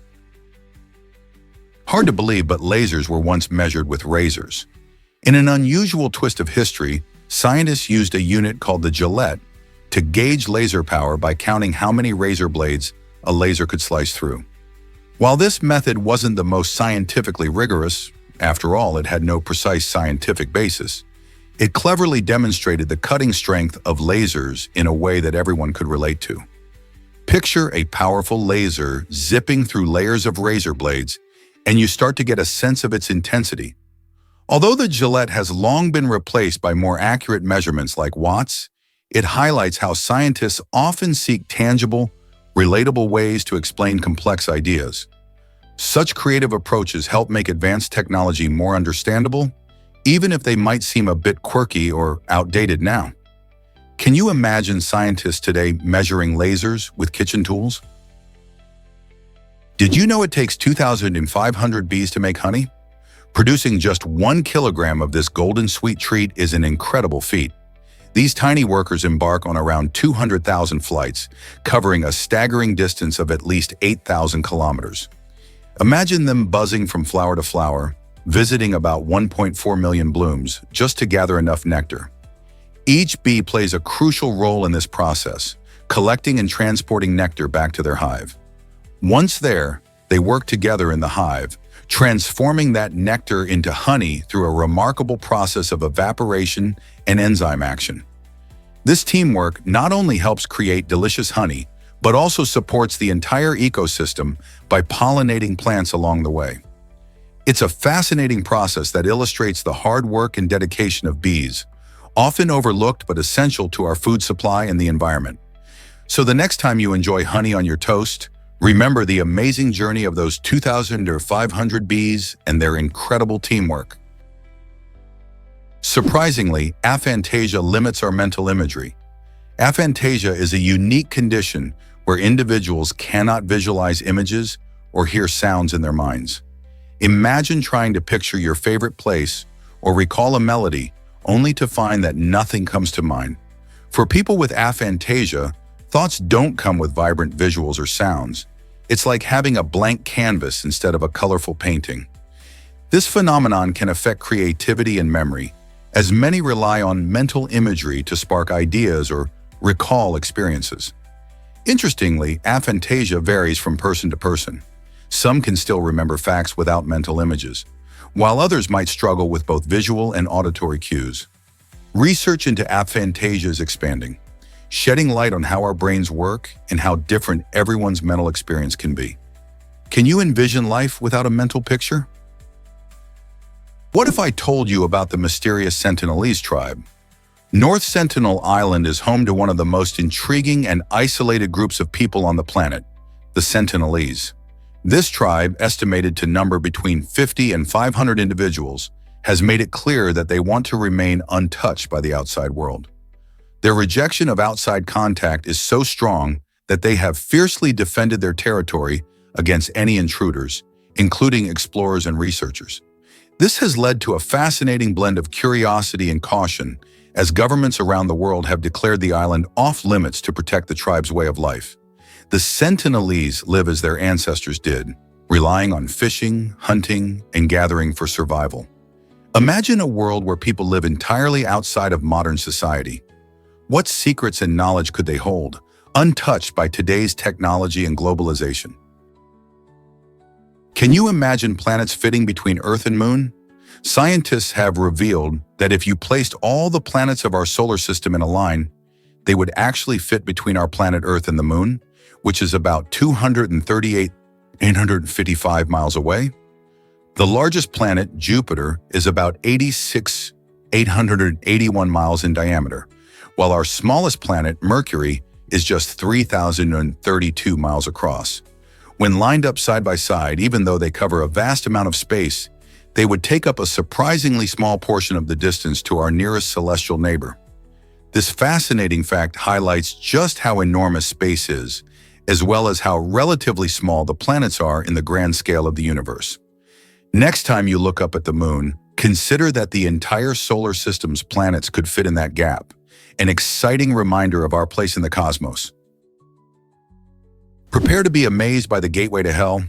Hard to believe, but lasers were once measured with razors. In an unusual twist of history, scientists used a unit called the Gillette to gauge laser power by counting how many razor blades a laser could slice through. While this method wasn't the most scientifically rigorous, After all, it had no precise scientific basis. It cleverly demonstrated the cutting strength of lasers in a way that everyone could relate to. Picture a powerful laser zipping through layers of razor blades, and you start to get a sense of its intensity. Although the Gillette has long been replaced by more accurate measurements like watts, it highlights how scientists often seek tangible, relatable ways to explain complex ideas. Such creative approaches help make advanced technology more understandable, even if they might seem a bit quirky or outdated now. Can you imagine scientists today measuring lasers with kitchen tools? Did you know it takes 2,500 bees to make honey? Producing just 1 kilogram of this golden sweet treat is an incredible feat. These tiny workers embark on around 200,000 flights, covering a staggering distance of at least 8,000 kilometers. Imagine them buzzing from flower to flower, visiting about 1.4 million blooms just to gather enough nectar. Each bee plays a crucial role in this process, collecting and transporting nectar back to their hive. Once there, they work together in the hive, transforming that nectar into honey through a remarkable process of evaporation and enzyme action. This teamwork not only helps create delicious honey, but also supports the entire ecosystem by pollinating plants along the way. It's a fascinating process that illustrates the hard work and dedication of bees, often overlooked but essential to our food supply and the environment. So the next time you enjoy honey on your toast, remember the amazing journey of those 2,500 bees and their incredible teamwork. Surprisingly, aphantasia limits our mental imagery. Aphantasia is a unique condition where individuals cannot visualize images or hear sounds in their minds. Imagine trying to picture your favorite place or recall a melody only to find that nothing comes to mind. For people with aphantasia, thoughts don't come with vibrant visuals or sounds. It's like having a blank canvas instead of a colorful painting. This phenomenon can affect creativity and memory, as many rely on mental imagery to spark ideas or recall experiences. Interestingly, aphantasia varies from person to person. Some can still remember facts without mental images, while others might struggle with both visual and auditory cues. Research into aphantasia is expanding, shedding light on how our brains work and how different everyone's mental experience can be. Can you envision life without a mental picture? What if I told you about the mysterious Sentinelese tribe? North Sentinel Island is home to one of the most intriguing and isolated groups of people on the planet, the Sentinelese. This tribe, estimated to number between 50 and 500 individuals, has made it clear that they want to remain untouched by the outside world. Their rejection of outside contact is so strong that they have fiercely defended their territory against any intruders, including explorers and researchers. This has led to a fascinating blend of curiosity and caution, as governments around the world have declared the island off-limits to protect the tribe's way of life. The Sentinelese live as their ancestors did, relying on fishing, hunting, and gathering for survival. Imagine a world where people live entirely outside of modern society. What secrets and knowledge could they hold, untouched by today's technology and globalization? Can you imagine planets fitting between Earth and Moon? Scientists have revealed that if you placed all the planets of our solar system in a line, they would actually fit between our planet Earth and the Moon, which is about 238,855 miles away. The largest planet, Jupiter, is about 86,881 miles in diameter, while our smallest planet, Mercury, is just 3,032 miles across. When lined up side by side, even though they cover a vast amount of space, they would take up a surprisingly small portion of the distance to our nearest celestial neighbor. This fascinating fact highlights just how enormous space is, as well as how relatively small the planets are in the grand scale of the universe. Next time you look up at the Moon, consider that the entire solar system's planets could fit in that gap, an exciting reminder of our place in the cosmos. Prepare to be amazed by the gateway to hell.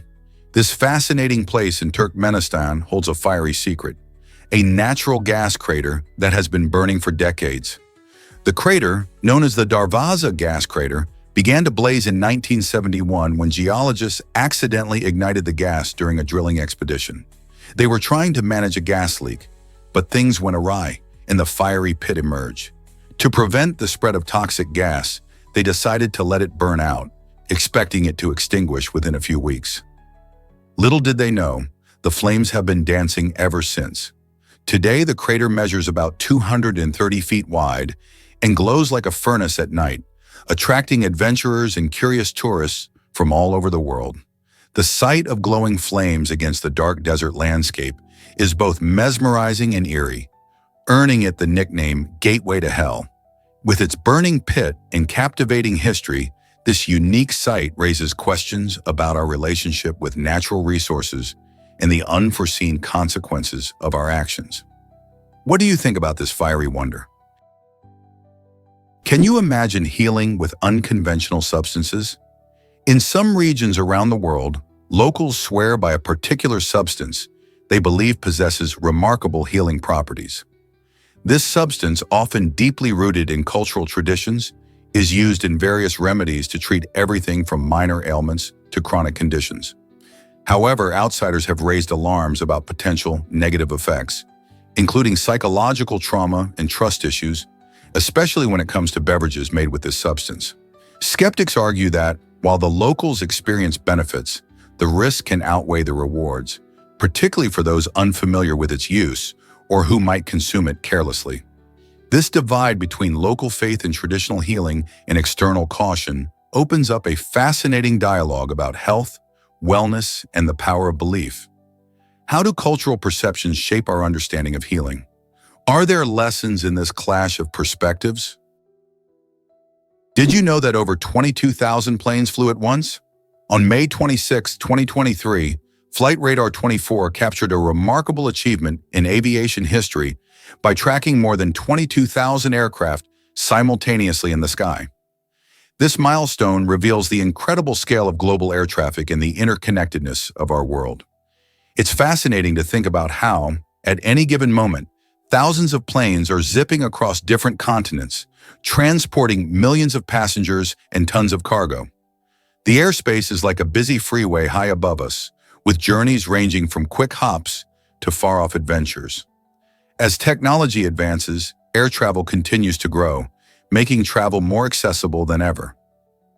This fascinating place in Turkmenistan holds a fiery secret, a natural gas crater that has been burning for decades. The crater, known as the Darvaza gas crater, began to blaze in 1971 when geologists accidentally ignited the gas during a drilling expedition. They were trying to manage a gas leak, but things went awry and the fiery pit emerged. To prevent the spread of toxic gas, they decided to let it burn out, expecting it to extinguish within a few weeks. Little did they know, the flames have been dancing ever since. Today, the crater measures about 230 feet wide and glows like a furnace at night, attracting adventurers and curious tourists from all over the world. The sight of glowing flames against the dark desert landscape is both mesmerizing and eerie, earning it the nickname Gateway to Hell. With its burning pit and captivating history, this unique site raises questions about our relationship with natural resources and the unforeseen consequences of our actions. What do you think about this fiery wonder? Can you imagine healing with unconventional substances? In some regions around the world, locals swear by a particular substance they believe possesses remarkable healing properties. This substance, often deeply rooted in cultural traditions, is used in various remedies to treat everything from minor ailments to chronic conditions. However, outsiders have raised alarms about potential negative effects, including psychological trauma and trust issues, especially when it comes to beverages made with this substance. Skeptics argue that, while the locals experience benefits, the risk can outweigh the rewards, particularly for those unfamiliar with its use or who might consume it carelessly. This divide between local faith and traditional healing and external caution opens up a fascinating dialogue about health, wellness, and the power of belief. How do cultural perceptions shape our understanding of healing? Are there lessons in this clash of perspectives? Did you know that over 22,000 planes flew at once? On May 26, 2023, Flight Radar 24 captured a remarkable achievement in aviation history by tracking more than 22,000 aircraft simultaneously in the sky. This milestone reveals the incredible scale of global air traffic and the interconnectedness of our world. It's fascinating to think about how, at any given moment, thousands of planes are zipping across different continents, transporting millions of passengers and tons of cargo. The airspace is like a busy freeway high above us, with journeys ranging from quick hops to far-off adventures. As technology advances, air travel continues to grow, making travel more accessible than ever.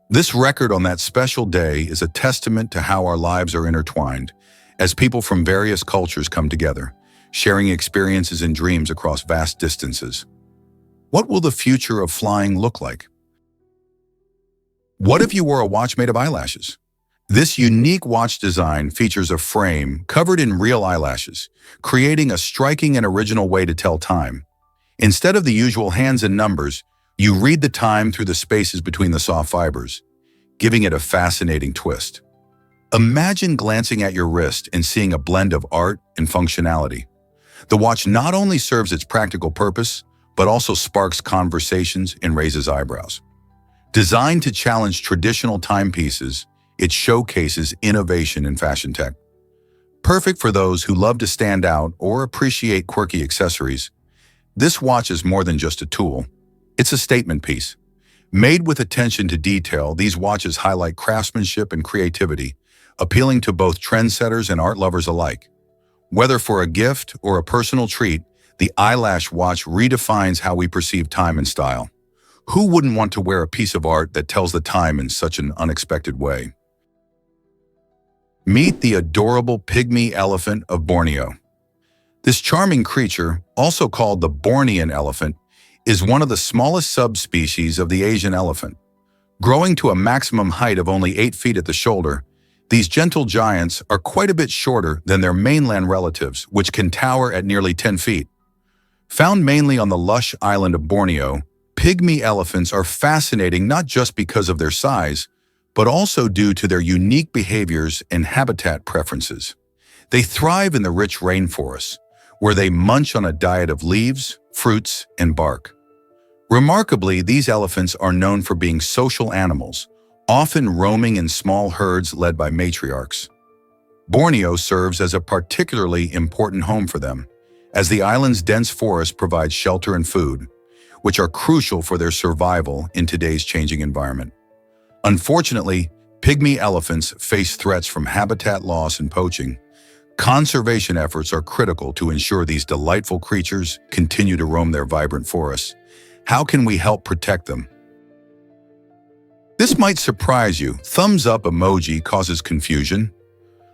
This record on that special day is a testament to how our lives are intertwined, as people from various cultures come together, sharing experiences and dreams across vast distances. What will the future of flying look like? What if you wore a watch made of eyelashes? This unique watch design features a frame covered in real eyelashes, creating a striking and original way to tell time. Instead of the usual hands and numbers, you read the time through the spaces between the soft fibers, giving it a fascinating twist. Imagine glancing at your wrist and seeing a blend of art and functionality. The watch not only serves its practical purpose, but also sparks conversations and raises eyebrows. Designed to challenge traditional timepieces, it showcases innovation in fashion tech. Perfect for those who love to stand out or appreciate quirky accessories, this watch is more than just a tool. It's a statement piece. Made with attention to detail, these watches highlight craftsmanship and creativity, appealing to both trendsetters and art lovers alike. Whether for a gift or a personal treat, the Eyelash watch redefines how we perceive time and style. Who wouldn't want to wear a piece of art that tells the time in such an unexpected way? Meet the adorable pygmy elephant of Borneo. This charming creature, also called the Bornean elephant, is one of the smallest subspecies of the Asian elephant. Growing to a maximum height of only 8 feet at the shoulder, these gentle giants are quite a bit shorter than their mainland relatives, which can tower at nearly 10 feet. Found mainly on the lush island of Borneo, pygmy elephants are fascinating not just because of their size, but also due to their unique behaviors and habitat preferences. They thrive in the rich rainforests, where they munch on a diet of leaves, fruits, and bark. Remarkably, these elephants are known for being social animals, often roaming in small herds led by matriarchs. Borneo serves as a particularly important home for them, as the island's dense forests provide shelter and food, which are crucial for their survival in today's changing environment. Unfortunately, pygmy elephants face threats from habitat loss and poaching, Conservation efforts are critical to ensure these delightful creatures continue to roam their vibrant forests. How can we help protect them? This might surprise you. Thumbs up emoji causes confusion.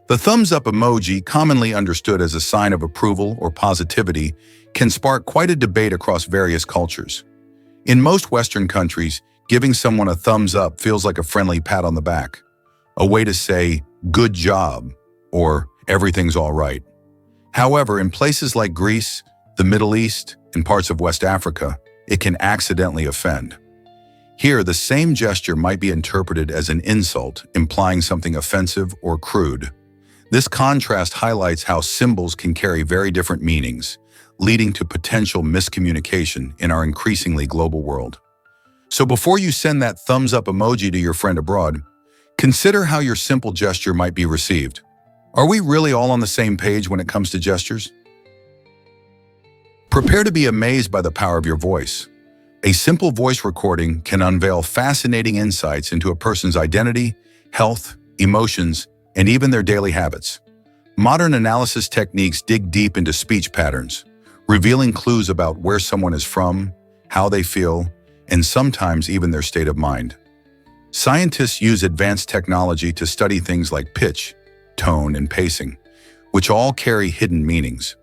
The thumbs up emoji, commonly understood as a sign of approval or positivity, can spark quite a debate across various cultures. In most Western countries, giving someone a thumbs up feels like a friendly pat on the back, a way to say, "good job," or "everything's all right." However, in places like Greece, the Middle East, and parts of West Africa, it can accidentally offend. Here, the same gesture might be interpreted as an insult, implying something offensive or crude. This contrast highlights how symbols can carry very different meanings, leading to potential miscommunication in our increasingly global world. So before you send that thumbs up emoji to your friend abroad, consider how your simple gesture might be received. Are we really all on the same page when it comes to gestures? Prepare to be amazed by the power of your voice. A simple voice recording can unveil fascinating insights into a person's identity, health, emotions, and even their daily habits. Modern analysis techniques dig deep into speech patterns, revealing clues about where someone is from, how they feel, and sometimes even their state of mind. Scientists use advanced technology to study things like pitch, tone, and pacing, which all carry hidden meanings.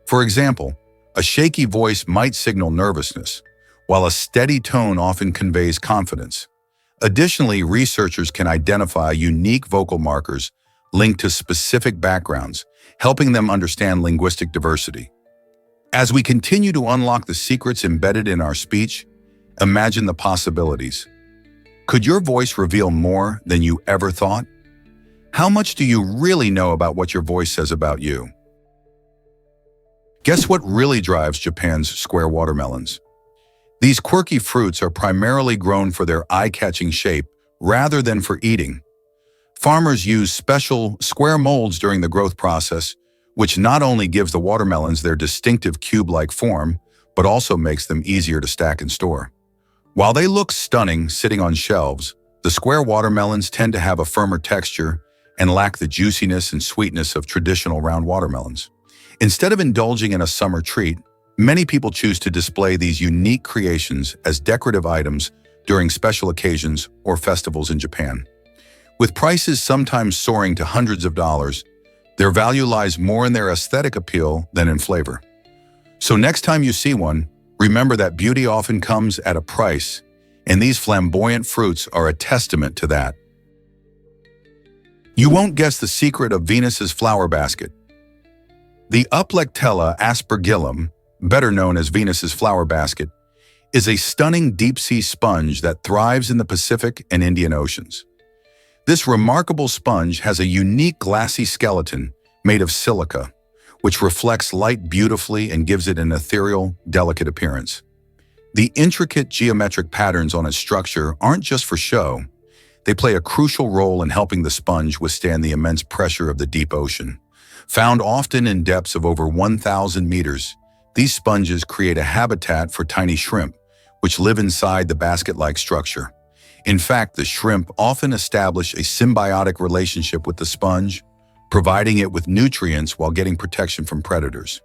For example, a shaky voice might signal nervousness, while a steady tone often conveys confidence. Additionally, researchers can identify unique vocal markers linked to specific backgrounds, helping them understand linguistic diversity. As we continue to unlock the secrets embedded in our speech, imagine the possibilities. Could your voice reveal more than you ever thought? How much do you really know about what your voice says about you? Guess what really drives Japan's square watermelons? These quirky fruits are primarily grown for their eye-catching shape rather than for eating. Farmers use special square molds during the growth process, which not only gives the watermelons their distinctive cube-like form, but also makes them easier to stack and store. While they look stunning sitting on shelves, the square watermelons tend to have a firmer texture and lack the juiciness and sweetness of traditional round watermelons. Instead of indulging in a summer treat, many people choose to display these unique creations as decorative items during special occasions or festivals in Japan. With prices sometimes soaring to hundreds of dollars, their value lies more in their aesthetic appeal than in flavor. So next time you see one, remember that beauty often comes at a price, and these flamboyant fruits are a testament to that. You won't guess the secret of Venus's flower basket. The Uplectella aspergillum, better known as Venus's flower basket, is a stunning deep-sea sponge that thrives in the Pacific and Indian Oceans. This remarkable sponge has a unique glassy skeleton made of silica, which reflects light beautifully and gives it an ethereal, delicate appearance. The intricate geometric patterns on its structure aren't just for show. They play a crucial role in helping the sponge withstand the immense pressure of the deep ocean. Found often in depths of over 1,000 meters, these sponges create a habitat for tiny shrimp, which live inside the basket-like structure. In fact, the shrimp often establish a symbiotic relationship with the sponge, providing it with nutrients while getting protection from predators.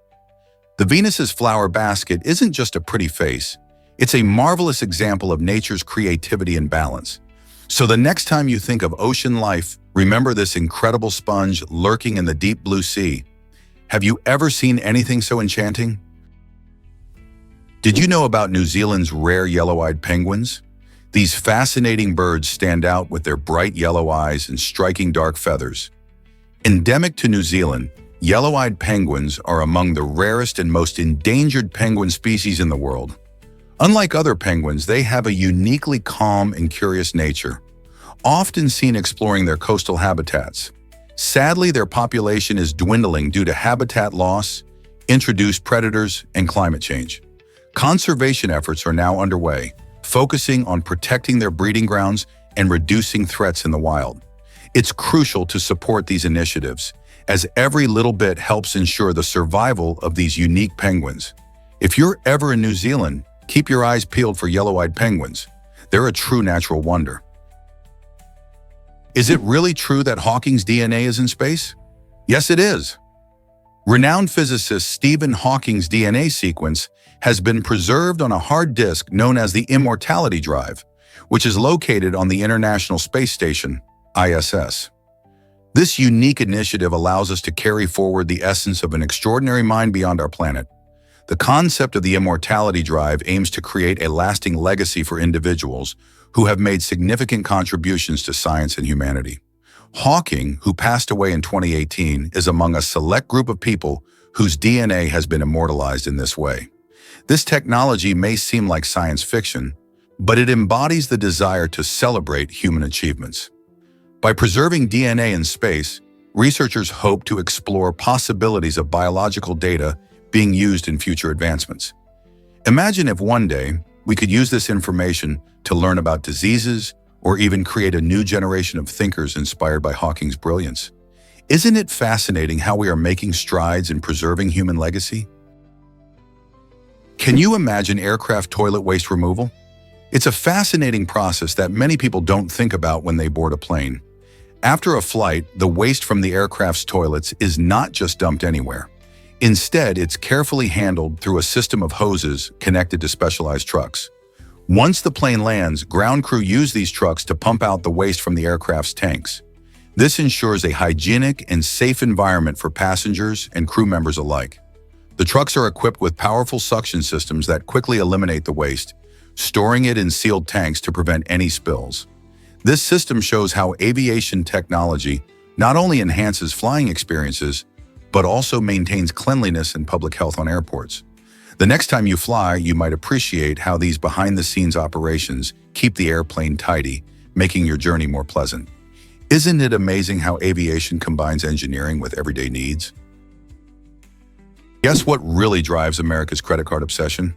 The Venus's flower basket isn't just a pretty face, it's a marvelous example of nature's creativity and balance. So the next time you think of ocean life, remember this incredible sponge lurking in the deep blue sea. Have you ever seen anything so enchanting? Did you know about New Zealand's rare yellow-eyed penguins? These fascinating birds stand out with their bright yellow eyes and striking dark feathers. Endemic to New Zealand, yellow-eyed penguins are among the rarest and most endangered penguin species in the world. Unlike other penguins, they have a uniquely calm and curious nature, often seen exploring their coastal habitats. Sadly, their population is dwindling due to habitat loss, introduced predators, and climate change. Conservation efforts are now underway, focusing on protecting their breeding grounds and reducing threats in the wild. It's crucial to support these initiatives, as every little bit helps ensure the survival of these unique penguins. If you're ever in New Zealand, keep your eyes peeled for yellow-eyed penguins. They're a true natural wonder. Is it really true that Hawking's DNA is in space? Yes, it is. Renowned physicist Stephen Hawking's DNA sequence has been preserved on a hard disk known as the Immortality Drive, which is located on the International Space Station, ISS. This unique initiative allows us to carry forward the essence of an extraordinary mind beyond our planet. The concept of the Immortality Drive aims to create a lasting legacy for individuals who have made significant contributions to science and humanity. Hawking, who passed away in 2018, is among a select group of people whose DNA has been immortalized in this way. This technology may seem like science fiction, but it embodies the desire to celebrate human achievements. By preserving DNA in space, researchers hope to explore possibilities of biological data being used in future advancements. Imagine if one day we could use this information to learn about diseases or even create a new generation of thinkers inspired by Hawking's brilliance. Isn't it fascinating how we are making strides in preserving human legacy? Can you imagine aircraft toilet waste removal? It's a fascinating process that many people don't think about when they board a plane. After a flight, the waste from the aircraft's toilets is not just dumped anywhere. Instead, it's carefully handled through a system of hoses connected to specialized trucks. Once the plane lands, ground crew use these trucks to pump out the waste from the aircraft's tanks. This ensures a hygienic and safe environment for passengers and crew members alike. The trucks are equipped with powerful suction systems that quickly eliminate the waste, storing it in sealed tanks to prevent any spills. This system shows how aviation technology not only enhances flying experiences, but also maintains cleanliness and public health on airports. The next time you fly, you might appreciate how these behind-the-scenes operations keep the airplane tidy, making your journey more pleasant. Isn't it amazing how aviation combines engineering with everyday needs? Guess what really drives America's credit card obsession?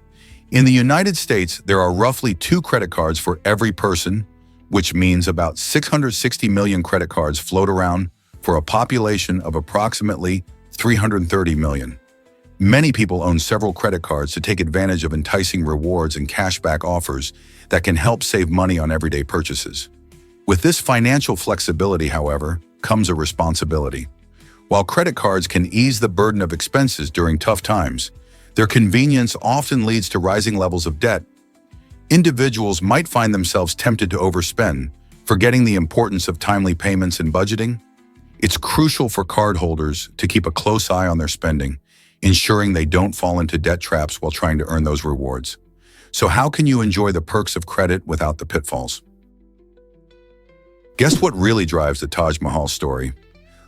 In the United States, there are roughly 2 credit cards for every person, which means about 660 million credit cards float around for a population of approximately 330 million. Many people own several credit cards to take advantage of enticing rewards and cashback offers that can help save money on everyday purchases. With this financial flexibility, however, comes a responsibility. While credit cards can ease the burden of expenses during tough times, their convenience often leads to rising levels of debt. Individuals might find themselves tempted to overspend, forgetting the importance of timely payments and budgeting. It's crucial for cardholders to keep a close eye on their spending, ensuring they don't fall into debt traps while trying to earn those rewards. So how can you enjoy the perks of credit without the pitfalls? Guess what really drives the Taj Mahal story?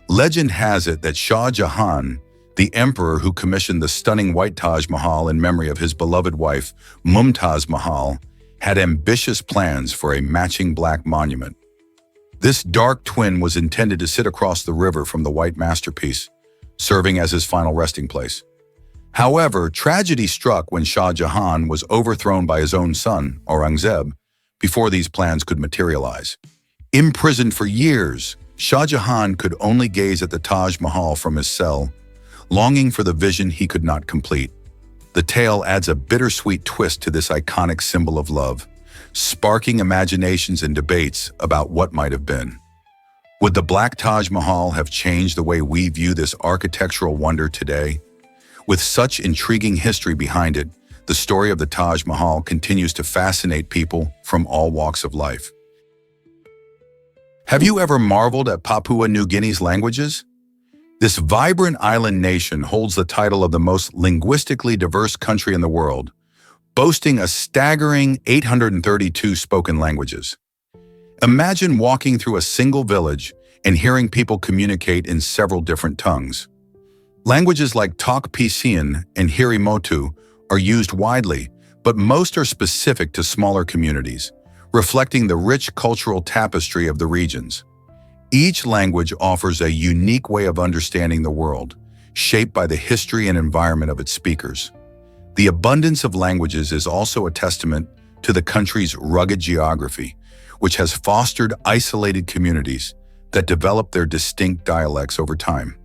Legend has it that Shah Jahan, the emperor who commissioned the stunning white Taj Mahal in memory of his beloved wife, Mumtaz Mahal, had ambitious plans for a matching black monument. This dark twin was intended to sit across the river from the white masterpiece, serving as his final resting place. However, tragedy struck when Shah Jahan was overthrown by his own son, Aurangzeb, before these plans could materialize. Imprisoned for years, Shah Jahan could only gaze at the Taj Mahal from his cell, longing for the vision he could not complete. The tale adds a bittersweet twist to this iconic symbol of love, sparking imaginations and debates about what might have been. Would the Black Taj Mahal have changed the way we view this architectural wonder today? With such intriguing history behind it, the story of the Taj Mahal continues to fascinate people from all walks of life. Have you ever marveled at Papua New Guinea's languages? This vibrant island nation holds the title of the most linguistically diverse country in the world, boasting a staggering 832 spoken languages. Imagine walking through a single village and hearing people communicate in several different tongues. Languages like Tok Pisin and Hirimotu are used widely, but most are specific to smaller communities, reflecting the rich cultural tapestry of the regions. Each language offers a unique way of understanding the world, shaped by the history and environment of its speakers. The abundance of languages is also a testament to the country's rugged geography, which has fostered isolated communities that develop their distinct dialects over time.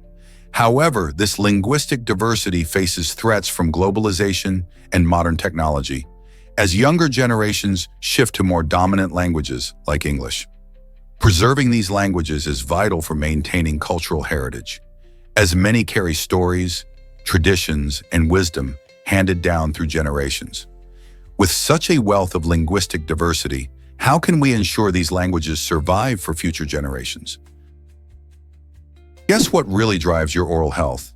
However, this linguistic diversity faces threats from globalization and modern technology, as younger generations shift to more dominant languages like English. Preserving these languages is vital for maintaining cultural heritage. as many carry stories, traditions, and wisdom handed down through generations. With such a wealth of linguistic diversity, how can we ensure these languages survive for future generations? Guess what really drives your oral health?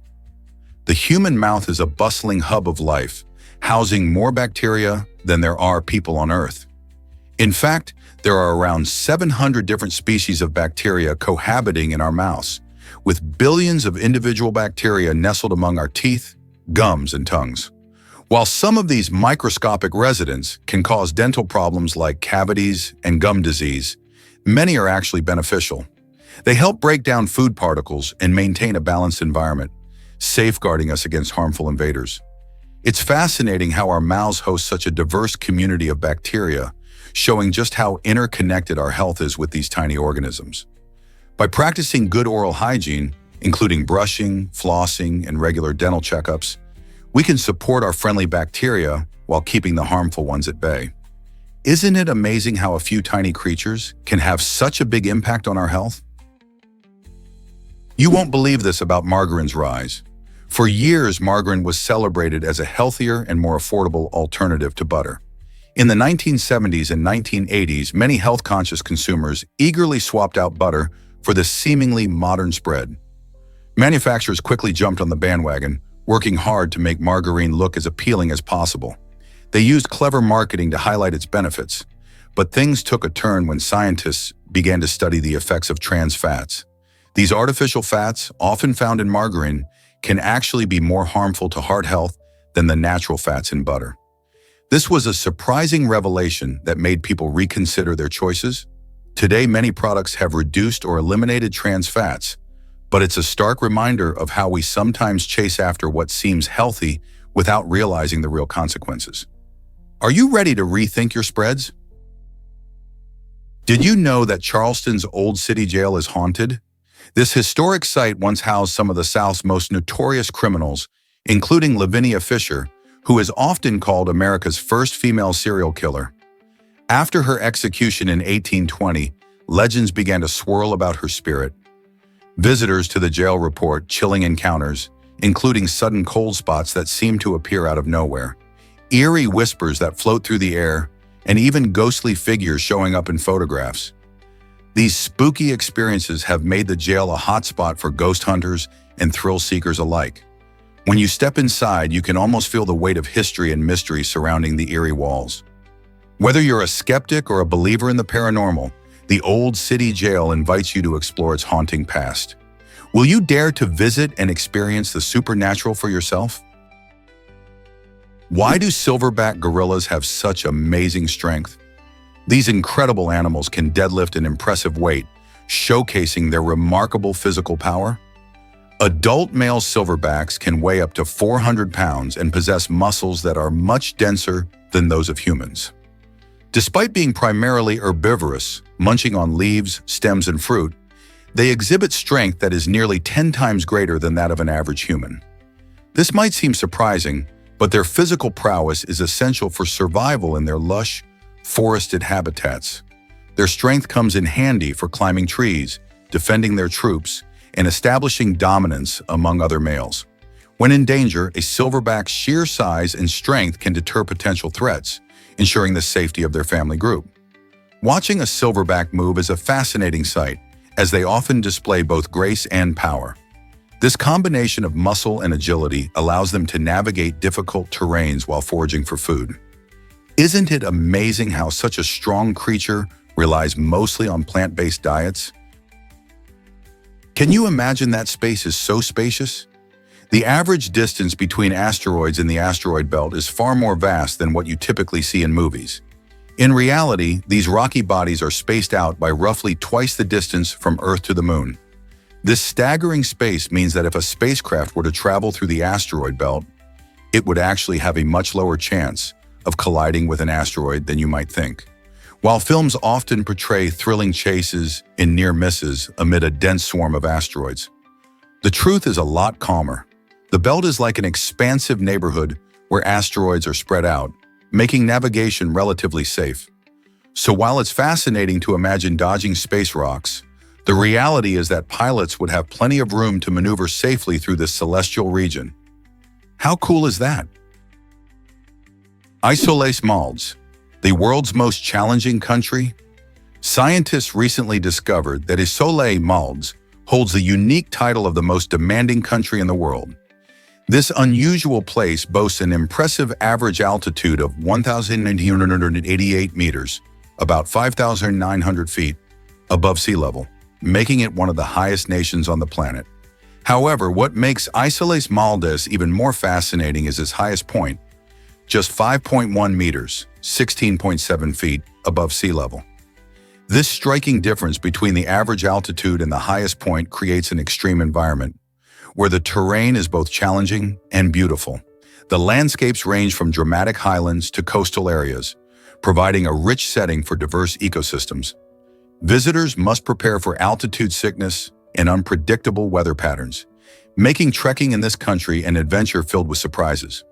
The human mouth is a bustling hub of life, housing more bacteria than there are people on Earth. In fact, there are around 700 different species of bacteria cohabiting in our mouths, with billions of individual bacteria nestled among our teeth, gums, and tongues. While some of these microscopic residents can cause dental problems like cavities and gum disease, many are actually beneficial. They help break down food particles and maintain a balanced environment, safeguarding us against harmful invaders. It's fascinating how our mouths host such a diverse community of bacteria, showing just how interconnected our health is with these tiny organisms. By practicing good oral hygiene, including brushing, flossing, and regular dental checkups, we can support our friendly bacteria while keeping the harmful ones at bay. Isn't it amazing how a few tiny creatures can have such a big impact on our health? You won't believe this about margarine's rise. For years, margarine was celebrated as a healthier and more affordable alternative to butter. In the 1970s and 1980s, many health-conscious consumers eagerly swapped out butter for this seemingly modern spread. Manufacturers quickly jumped on the bandwagon, working hard to make margarine look as appealing as possible. They used clever marketing to highlight its benefits, but things took a turn when scientists began to study the effects of trans fats. These artificial fats, often found in margarine, can actually be more harmful to heart health than the natural fats in butter. This was a surprising revelation that made people reconsider their choices. Today, many products have reduced or eliminated trans fats, but it's a stark reminder of how we sometimes chase after what seems healthy without realizing the real consequences. Are you ready to rethink your spreads? Did you know that Charleston's Old City Jail is haunted? This historic site once housed some of the South's most notorious criminals, including Lavinia Fisher, who is often called America's first female serial killer. After her execution in 1820, legends began to swirl about her spirit. Visitors to the jail report chilling encounters, including sudden cold spots that seem to appear out of nowhere, eerie whispers that float through the air, and even ghostly figures showing up in photographs. These spooky experiences have made the jail a hotspot for ghost hunters and thrill seekers alike. When you step inside, you can almost feel the weight of history and mystery surrounding the eerie walls. Whether you're a skeptic or a believer in the paranormal, the Old City Jail invites you to explore its haunting past. Will you dare to visit and experience the supernatural for yourself? Why do silverback gorillas have such amazing strength? These incredible animals can deadlift an impressive weight, showcasing their remarkable physical power. Adult male silverbacks can weigh up to 400 pounds and possess muscles that are much denser than those of humans. Despite being primarily herbivorous, munching on leaves, stems, and fruit, they exhibit strength that is nearly 10 times greater than that of an average human. This might seem surprising, but their physical prowess is essential for survival in their lush, forested habitats. Their strength comes in handy for climbing trees, defending their troops, and establishing dominance among other males. When in danger, a silverback's sheer size and strength can deter potential threats, ensuring the safety of their family group. Watching a silverback move is a fascinating sight, as they often display both grace and power. This combination of muscle and agility allows them to navigate difficult terrains while foraging for food. Isn't it amazing how such a strong creature relies mostly on plant-based diets? Can you imagine that space is so spacious? The average distance between asteroids in the asteroid belt is far more vast than what you typically see in movies. In reality, these rocky bodies are spaced out by roughly twice the distance from Earth to the Moon. This staggering space means that if a spacecraft were to travel through the asteroid belt, it would actually have a much lower chance of colliding with an asteroid than you might think. While films often portray thrilling chases and near misses amid a dense swarm of asteroids, the truth is a lot calmer. The belt is like an expansive neighborhood where asteroids are spread out, making navigation relatively safe. So while it's fascinating to imagine dodging space rocks, The reality is that pilots would have plenty of room to maneuver safely through this celestial region. How cool is that? Islote Maldives, the world's most challenging country. Scientists recently discovered that Islote Maldives holds the unique title of the most demanding country in the world. This unusual place boasts an impressive average altitude of 1,988 meters, about 5,900 feet, above sea level, making it one of the highest nations on the planet. However, what makes Islote Maldives even more fascinating is its highest point, just 5.1 meters, 16.7 feet, above sea level. This striking difference between the average altitude and the highest point creates an extreme environment, where the terrain is both challenging and beautiful. The landscapes range from dramatic highlands to coastal areas, providing a rich setting for diverse ecosystems. Visitors must prepare for altitude sickness and unpredictable weather patterns, making trekking in this country an adventure filled with surprises.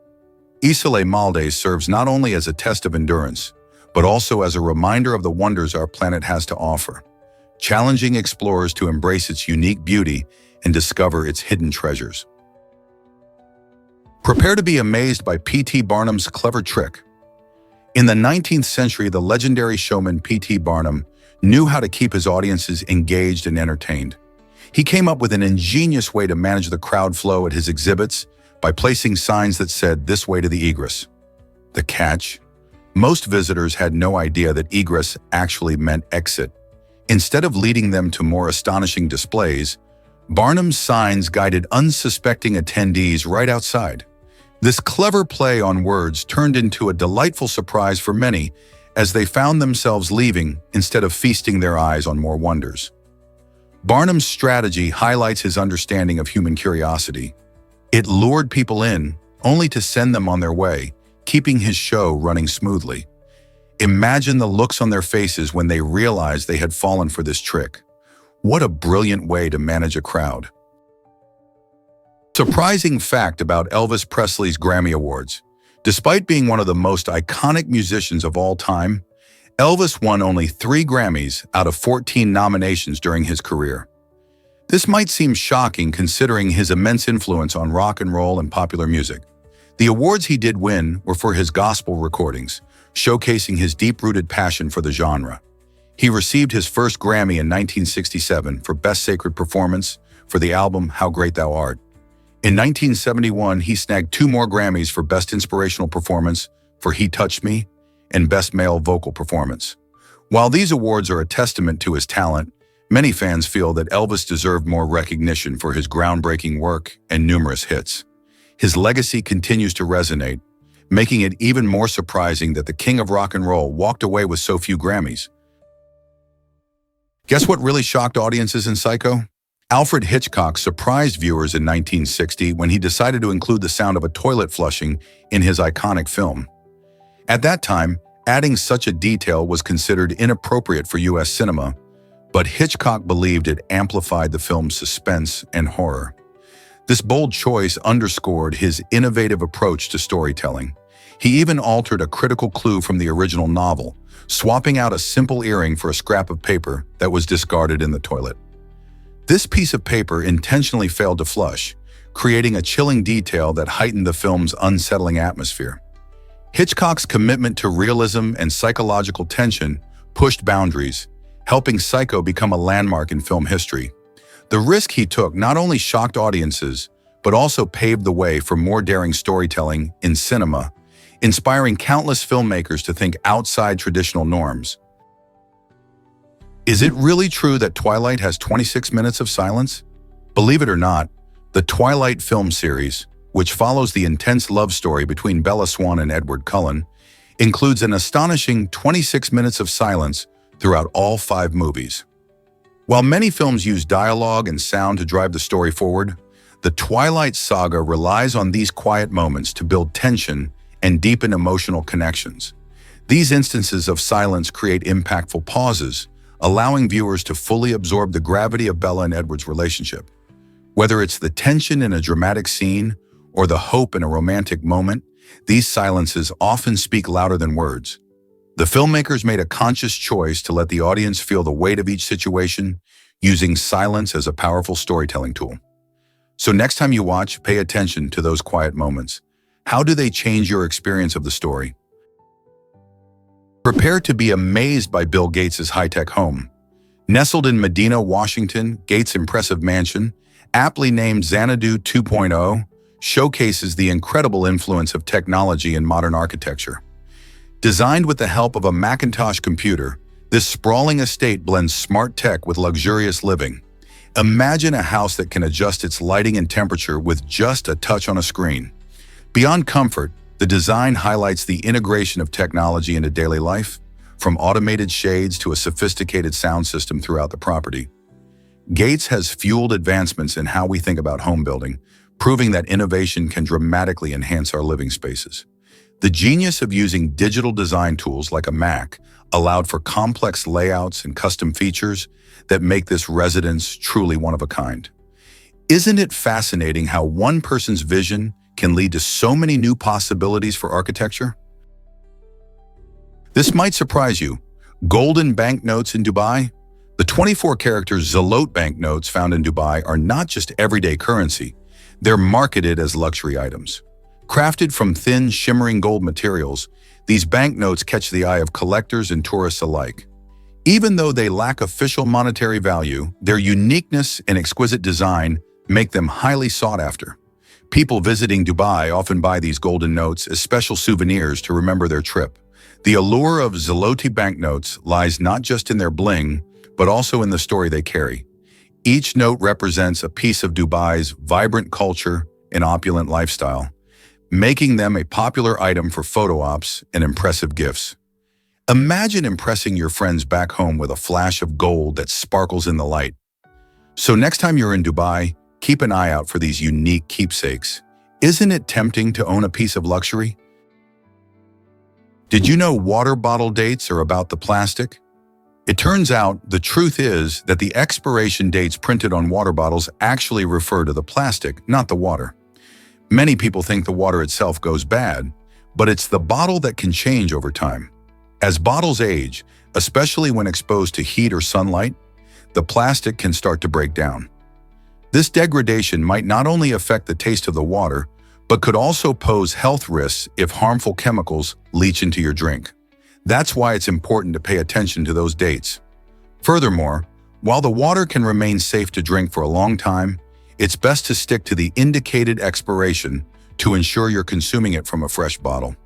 Islote Maldives serves not only as a test of endurance, but also as a reminder of the wonders our planet has to offer, challenging explorers to embrace its unique beauty and discover its hidden treasures. Prepare to be amazed by P.T. Barnum's clever trick. In the 19th century, the legendary showman P.T. Barnum knew how to keep his audiences engaged and entertained. He came up with an ingenious way to manage the crowd flow at his exhibits by placing signs that said, "This way to the egress." The catch? Most visitors had no idea that egress actually meant exit. Instead of leading them to more astonishing displays, Barnum's signs guided unsuspecting attendees right outside. This clever play on words turned into a delightful surprise for many as they found themselves leaving instead of feasting their eyes on more wonders. Barnum's strategy highlights his understanding of human curiosity. It lured people in, only to send them on their way, keeping his show running smoothly. Imagine the looks on their faces when they realized they had fallen for this trick. What a brilliant way to manage a crowd. Surprising fact about Elvis Presley's Grammy Awards. Despite being one of the most iconic musicians of all time, Elvis won only 3 Grammys out of 14 nominations during his career. This might seem shocking considering his immense influence on rock and roll and popular music. The awards he did win were for his gospel recordings, showcasing his deep-rooted passion for the genre. He received his first Grammy in 1967 for Best Sacred Performance for the album How Great Thou Art. In 1971, he snagged 2 more Grammys for Best Inspirational Performance for He Touched Me and Best Male Vocal Performance. While these awards are a testament to his talent, many fans feel that Elvis deserved more recognition for his groundbreaking work and numerous hits. His legacy continues to resonate, making it even more surprising that the king of rock and roll walked away with so few Grammys. Guess what really shocked audiences in Psycho? Alfred Hitchcock surprised viewers in 1960 when he decided to include the sound of a toilet flushing in his iconic film. At that time, adding such a detail was considered inappropriate for U.S. cinema, but Hitchcock believed it amplified the film's suspense and horror. This bold choice underscored his innovative approach to storytelling. He even altered a critical clue from the original novel, swapping out a simple earring for a scrap of paper that was discarded in the toilet. This piece of paper intentionally failed to flush, creating a chilling detail that heightened the film's unsettling atmosphere. Hitchcock's commitment to realism and psychological tension pushed boundaries, helping Psycho become a landmark in film history. The risk he took not only shocked audiences, but also paved the way for more daring storytelling in cinema, inspiring countless filmmakers to think outside traditional norms. Is it really true that Twilight has 26 minutes of silence? Believe it or not, the Twilight film series, which follows the intense love story between Bella Swan and Edward Cullen, includes an astonishing 26 minutes of silence throughout all 5 movies. While many films use dialogue and sound to drive the story forward, the Twilight saga relies on these quiet moments to build tension and deepen emotional connections. These instances of silence create impactful pauses, allowing viewers to fully absorb the gravity of Bella and Edward's relationship. Whether it's the tension in a dramatic scene or the hope in a romantic moment, these silences often speak louder than words. The filmmakers made a conscious choice to let the audience feel the weight of each situation, using silence as a powerful storytelling tool. So next time you watch, pay attention to those quiet moments. How do they change your experience of the story? Prepare to be amazed by Bill Gates' high-tech home. Nestled in Medina, Washington, Gates' impressive mansion, aptly named Xanadu 2.0, showcases the incredible influence of technology in modern architecture. Designed with the help of a Macintosh computer, this sprawling estate blends smart tech with luxurious living. Imagine a house that can adjust its lighting and temperature with just a touch on a screen. Beyond comfort, the design highlights the integration of technology into daily life, from automated shades to a sophisticated sound system throughout the property. Gates has fueled advancements in how we think about home building, proving that innovation can dramatically enhance our living spaces. The genius of using digital design tools like a Mac allowed for complex layouts and custom features that make this residence truly one of a kind. Isn't it fascinating how one person's vision can lead to so many new possibilities for architecture? This might surprise you. Golden banknotes in Dubai? The 24-character Islote banknotes found in Dubai are not just everyday currency. They're marketed as luxury items. Crafted from thin, shimmering gold materials, these banknotes catch the eye of collectors and tourists alike. Even though they lack official monetary value, their uniqueness and exquisite design make them highly sought after. People visiting Dubai often buy these golden notes as special souvenirs to remember their trip. The allure of Islote banknotes lies not just in their bling, but also in the story they carry. Each note represents a piece of Dubai's vibrant culture and opulent lifestyle, making them a popular item for photo ops and impressive gifts. Imagine impressing your friends back home with a flash of gold that sparkles in the light. So next time you're in Dubai, keep an eye out for these unique keepsakes. Isn't it tempting to own a piece of luxury? Did you know water bottle dates are about the plastic? It turns out the truth is that the expiration dates printed on water bottles actually refer to the plastic, not the water. Many people think the water itself goes bad, but it's the bottle that can change over time. As bottles age, especially when exposed to heat or sunlight, the plastic can start to break down. This degradation might not only affect the taste of the water, but could also pose health risks if harmful chemicals leach into your drink. That's why it's important to pay attention to those dates. Furthermore, while the water can remain safe to drink for a long time, it's best to stick to the indicated expiration to ensure you're consuming it from a fresh bottle.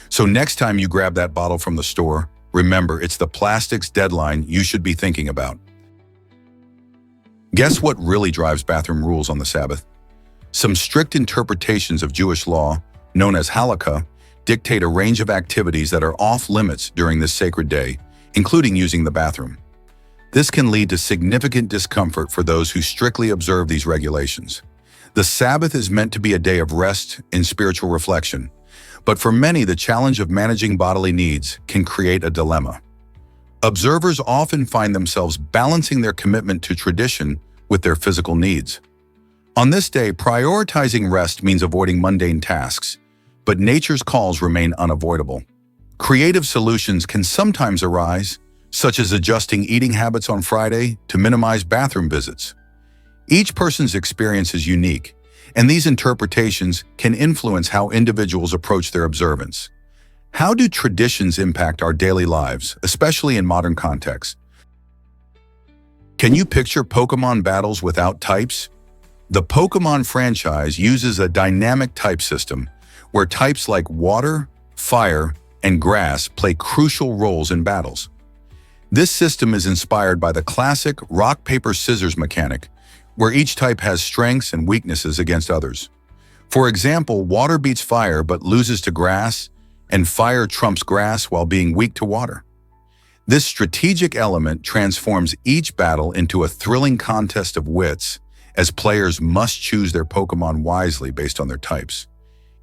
So next time you grab that bottle from the store, remember it's the plastic's deadline you should be thinking about. Guess what really drives bathroom rules on the Sabbath? Some strict interpretations of Jewish law, known as halakha, dictate a range of activities that are off limits during this sacred day, including using the bathroom. This can lead to significant discomfort for those who strictly observe these regulations. The Sabbath is meant to be a day of rest and spiritual reflection, but for many, the challenge of managing bodily needs can create a dilemma. Observers often find themselves balancing their commitment to tradition with their physical needs. On this day, prioritizing rest means avoiding mundane tasks, but nature's calls remain unavoidable. Creative solutions can sometimes arise, such as adjusting eating habits on Friday to minimize bathroom visits. Each person's experience is unique, and these interpretations can influence how individuals approach their observance. How do traditions impact our daily lives, especially in modern contexts? Can you picture Pokemon battles without types? The Pokemon franchise uses a dynamic type system where types like water, fire, and grass play crucial roles in battles. This system is inspired by the classic rock, paper, scissors mechanic, where each type has strengths and weaknesses against others. For example, water beats fire but loses to grass, and fire trumps grass while being weak to water. This strategic element transforms each battle into a thrilling contest of wits, as players must choose their Pokemon wisely based on their types.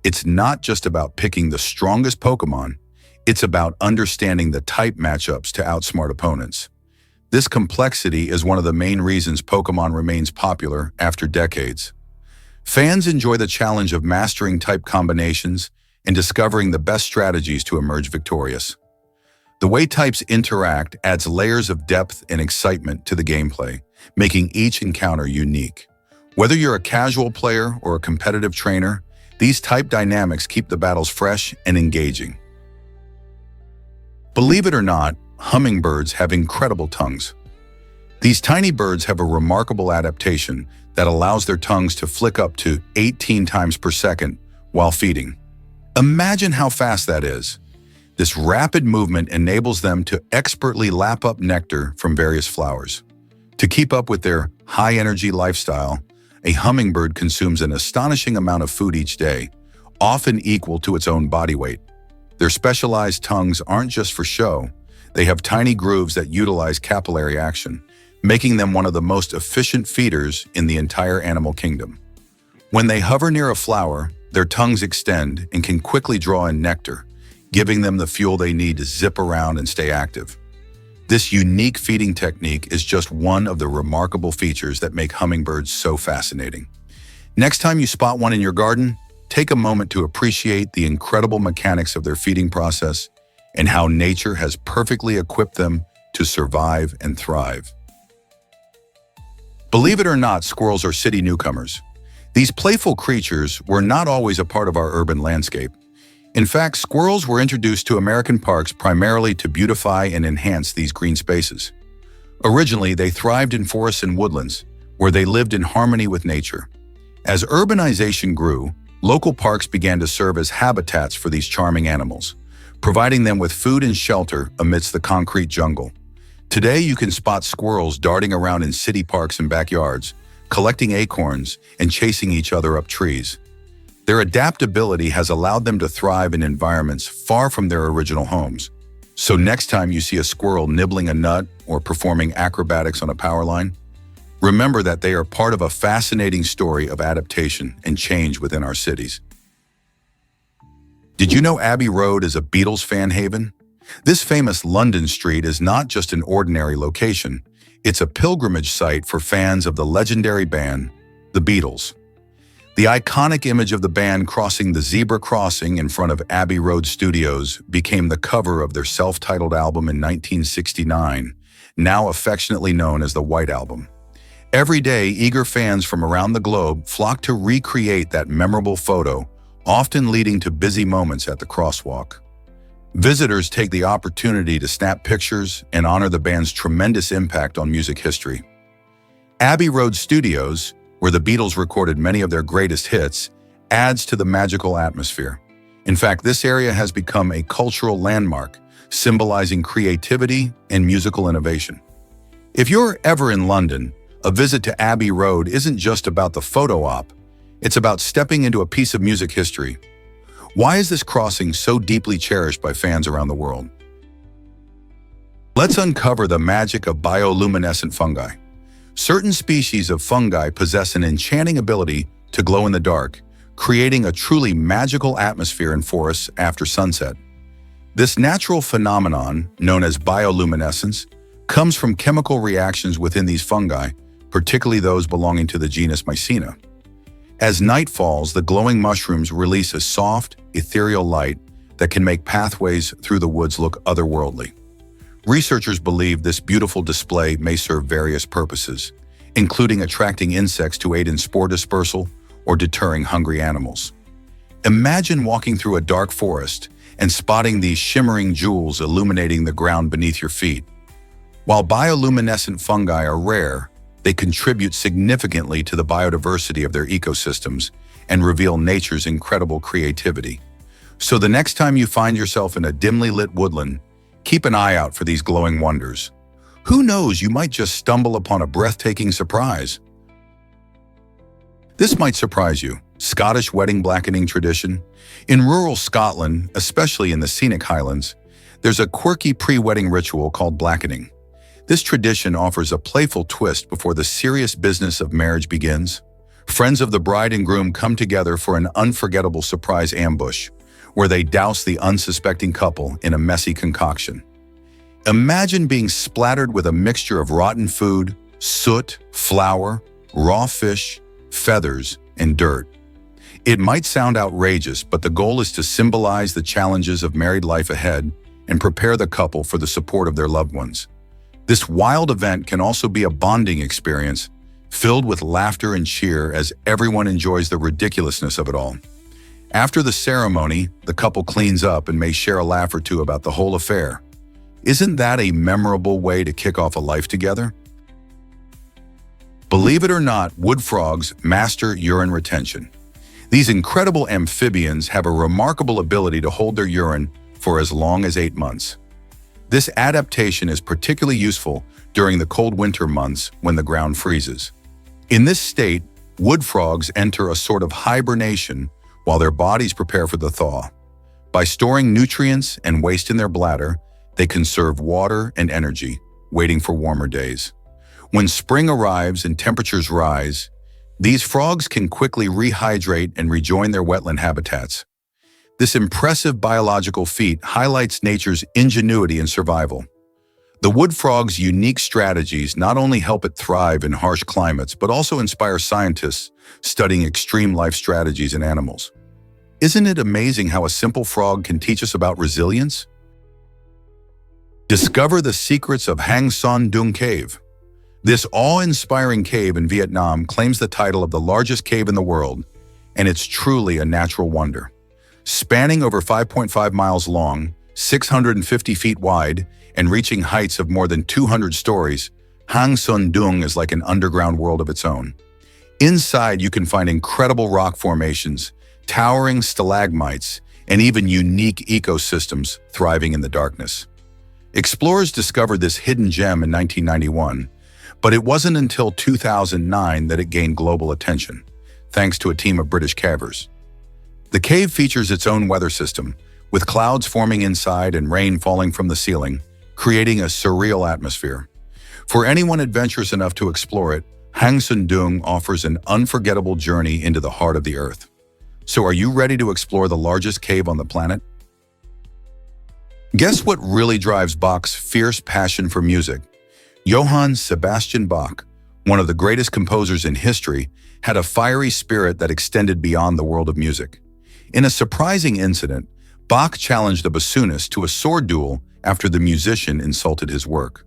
It's not just about picking the strongest Pokemon, it's about understanding the type matchups to outsmart opponents. This complexity is one of the main reasons Pokemon remains popular after decades. Fans enjoy the challenge of mastering type combinations and discovering the best strategies to emerge victorious. The way types interact adds layers of depth and excitement to the gameplay, making each encounter unique. Whether you're a casual player or a competitive trainer, these type dynamics keep the battles fresh and engaging. Believe it or not, hummingbirds have incredible tongues. These tiny birds have a remarkable adaptation that allows their tongues to flick up to 18 times per second while feeding. Imagine how fast that is. This rapid movement enables them to expertly lap up nectar from various flowers. To keep up with their high-energy lifestyle, a hummingbird consumes an astonishing amount of food each day, often equal to its own body weight. Their specialized tongues aren't just for show. They have tiny grooves that utilize capillary action, making them one of the most efficient feeders in the entire animal kingdom. When they hover near a flower, their tongues extend and can quickly draw in nectar, giving them the fuel they need to zip around and stay active. This unique feeding technique is just one of the remarkable features that make hummingbirds so fascinating. Next time you spot one in your garden, take a moment to appreciate the incredible mechanics of their feeding process and how nature has perfectly equipped them to survive and thrive. Believe it or not, squirrels are city newcomers. These playful creatures were not always a part of our urban landscape. In fact, squirrels were introduced to American parks primarily to beautify and enhance these green spaces. Originally, they thrived in forests and woodlands, where they lived in harmony with nature. As urbanization grew, local parks began to serve as habitats for these charming animals, providing them with food and shelter amidst the concrete jungle. Today, you can spot squirrels darting around in city parks and backyards, collecting acorns and chasing each other up trees. Their adaptability has allowed them to thrive in environments far from their original homes. So next time you see a squirrel nibbling a nut or performing acrobatics on a power line, remember that they are part of a fascinating story of adaptation and change within our cities. Did you know Abbey Road is a Beatles fan haven? This famous London street is not just an ordinary location. It's a pilgrimage site for fans of the legendary band, the Beatles. The iconic image of the band crossing the zebra crossing in front of Abbey Road Studios became the cover of their self-titled album in 1969, now affectionately known as the White Album. Every day, eager fans from around the globe flock to recreate that memorable photo, often leading to busy moments at the crosswalk. Visitors take the opportunity to snap pictures and honor the band's tremendous impact on music history. Abbey Road Studios, where the Beatles recorded many of their greatest hits, adds to the magical atmosphere. In fact, this area has become a cultural landmark, symbolizing creativity and musical innovation. If you're ever in London, a visit to Abbey Road isn't just about the photo op, it's about stepping into a piece of music history. Why is this crossing so deeply cherished by fans around the world? Let's uncover the magic of bioluminescent fungi. Certain species of fungi possess an enchanting ability to glow in the dark, creating a truly magical atmosphere in forests after sunset. This natural phenomenon, known as bioluminescence, comes from chemical reactions within these fungi, particularly those belonging to the genus Mycena. As night falls, the glowing mushrooms release a soft, ethereal light that can make pathways through the woods look otherworldly. Researchers believe this beautiful display may serve various purposes, including attracting insects to aid in spore dispersal or deterring hungry animals. Imagine walking through a dark forest and spotting these shimmering jewels illuminating the ground beneath your feet. While bioluminescent fungi are rare, they contribute significantly to the biodiversity of their ecosystems and reveal nature's incredible creativity. So the next time you find yourself in a dimly lit woodland, keep an eye out for these glowing wonders. Who knows, you might just stumble upon a breathtaking surprise. This might surprise you. Scottish wedding blackening tradition. In rural Scotland, especially in the scenic Highlands, there's a quirky pre-wedding ritual called blackening. This tradition offers a playful twist before the serious business of marriage begins. Friends of the bride and groom come together for an unforgettable surprise ambush, where they douse the unsuspecting couple in a messy concoction. Imagine being splattered with a mixture of rotten food, soot, flour, raw fish, feathers, and dirt. It might sound outrageous, but the goal is to symbolize the challenges of married life ahead and prepare the couple for the support of their loved ones. This wild event can also be a bonding experience, filled with laughter and cheer as everyone enjoys the ridiculousness of it all. After the ceremony, the couple cleans up and may share a laugh or two about the whole affair. Isn't that a memorable way to kick off a life together? Believe it or not, wood frogs master urine retention. These incredible amphibians have a remarkable ability to hold their urine for as long as 8 months. This adaptation is particularly useful during the cold winter months when the ground freezes. In this state, wood frogs enter a sort of hibernation while their bodies prepare for the thaw. By storing nutrients and waste in their bladder, they conserve water and energy, waiting for warmer days. When spring arrives and temperatures rise, these frogs can quickly rehydrate and rejoin their wetland habitats. This impressive biological feat highlights nature's ingenuity in survival. The wood frog's unique strategies not only help it thrive in harsh climates, but also inspire scientists studying extreme life strategies in animals. Isn't it amazing how a simple frog can teach us about resilience? Discover the secrets of Hang Son Doong Cave. This awe-inspiring cave in Vietnam claims the title of the largest cave in the world, and it's truly a natural wonder. Spanning over 5.5 miles long, 650 feet wide, and reaching heights of more than 200 stories, Hang Son Doong is like an underground world of its own. Inside, you can find incredible rock formations, towering stalagmites, and even unique ecosystems thriving in the darkness. Explorers discovered this hidden gem in 1991, but it wasn't until 2009 that it gained global attention, thanks to a team of British cavers. The cave features its own weather system, with clouds forming inside and rain falling from the ceiling, creating a surreal atmosphere. For anyone adventurous enough to explore it, Hang Son Doong offers an unforgettable journey into the heart of the earth. So are you ready to explore the largest cave on the planet? Guess what really drives Bach's fierce passion for music? Johann Sebastian Bach, one of the greatest composers in history, had a fiery spirit that extended beyond the world of music. In a surprising incident, Bach challenged a bassoonist to a sword duel after the musician insulted his work.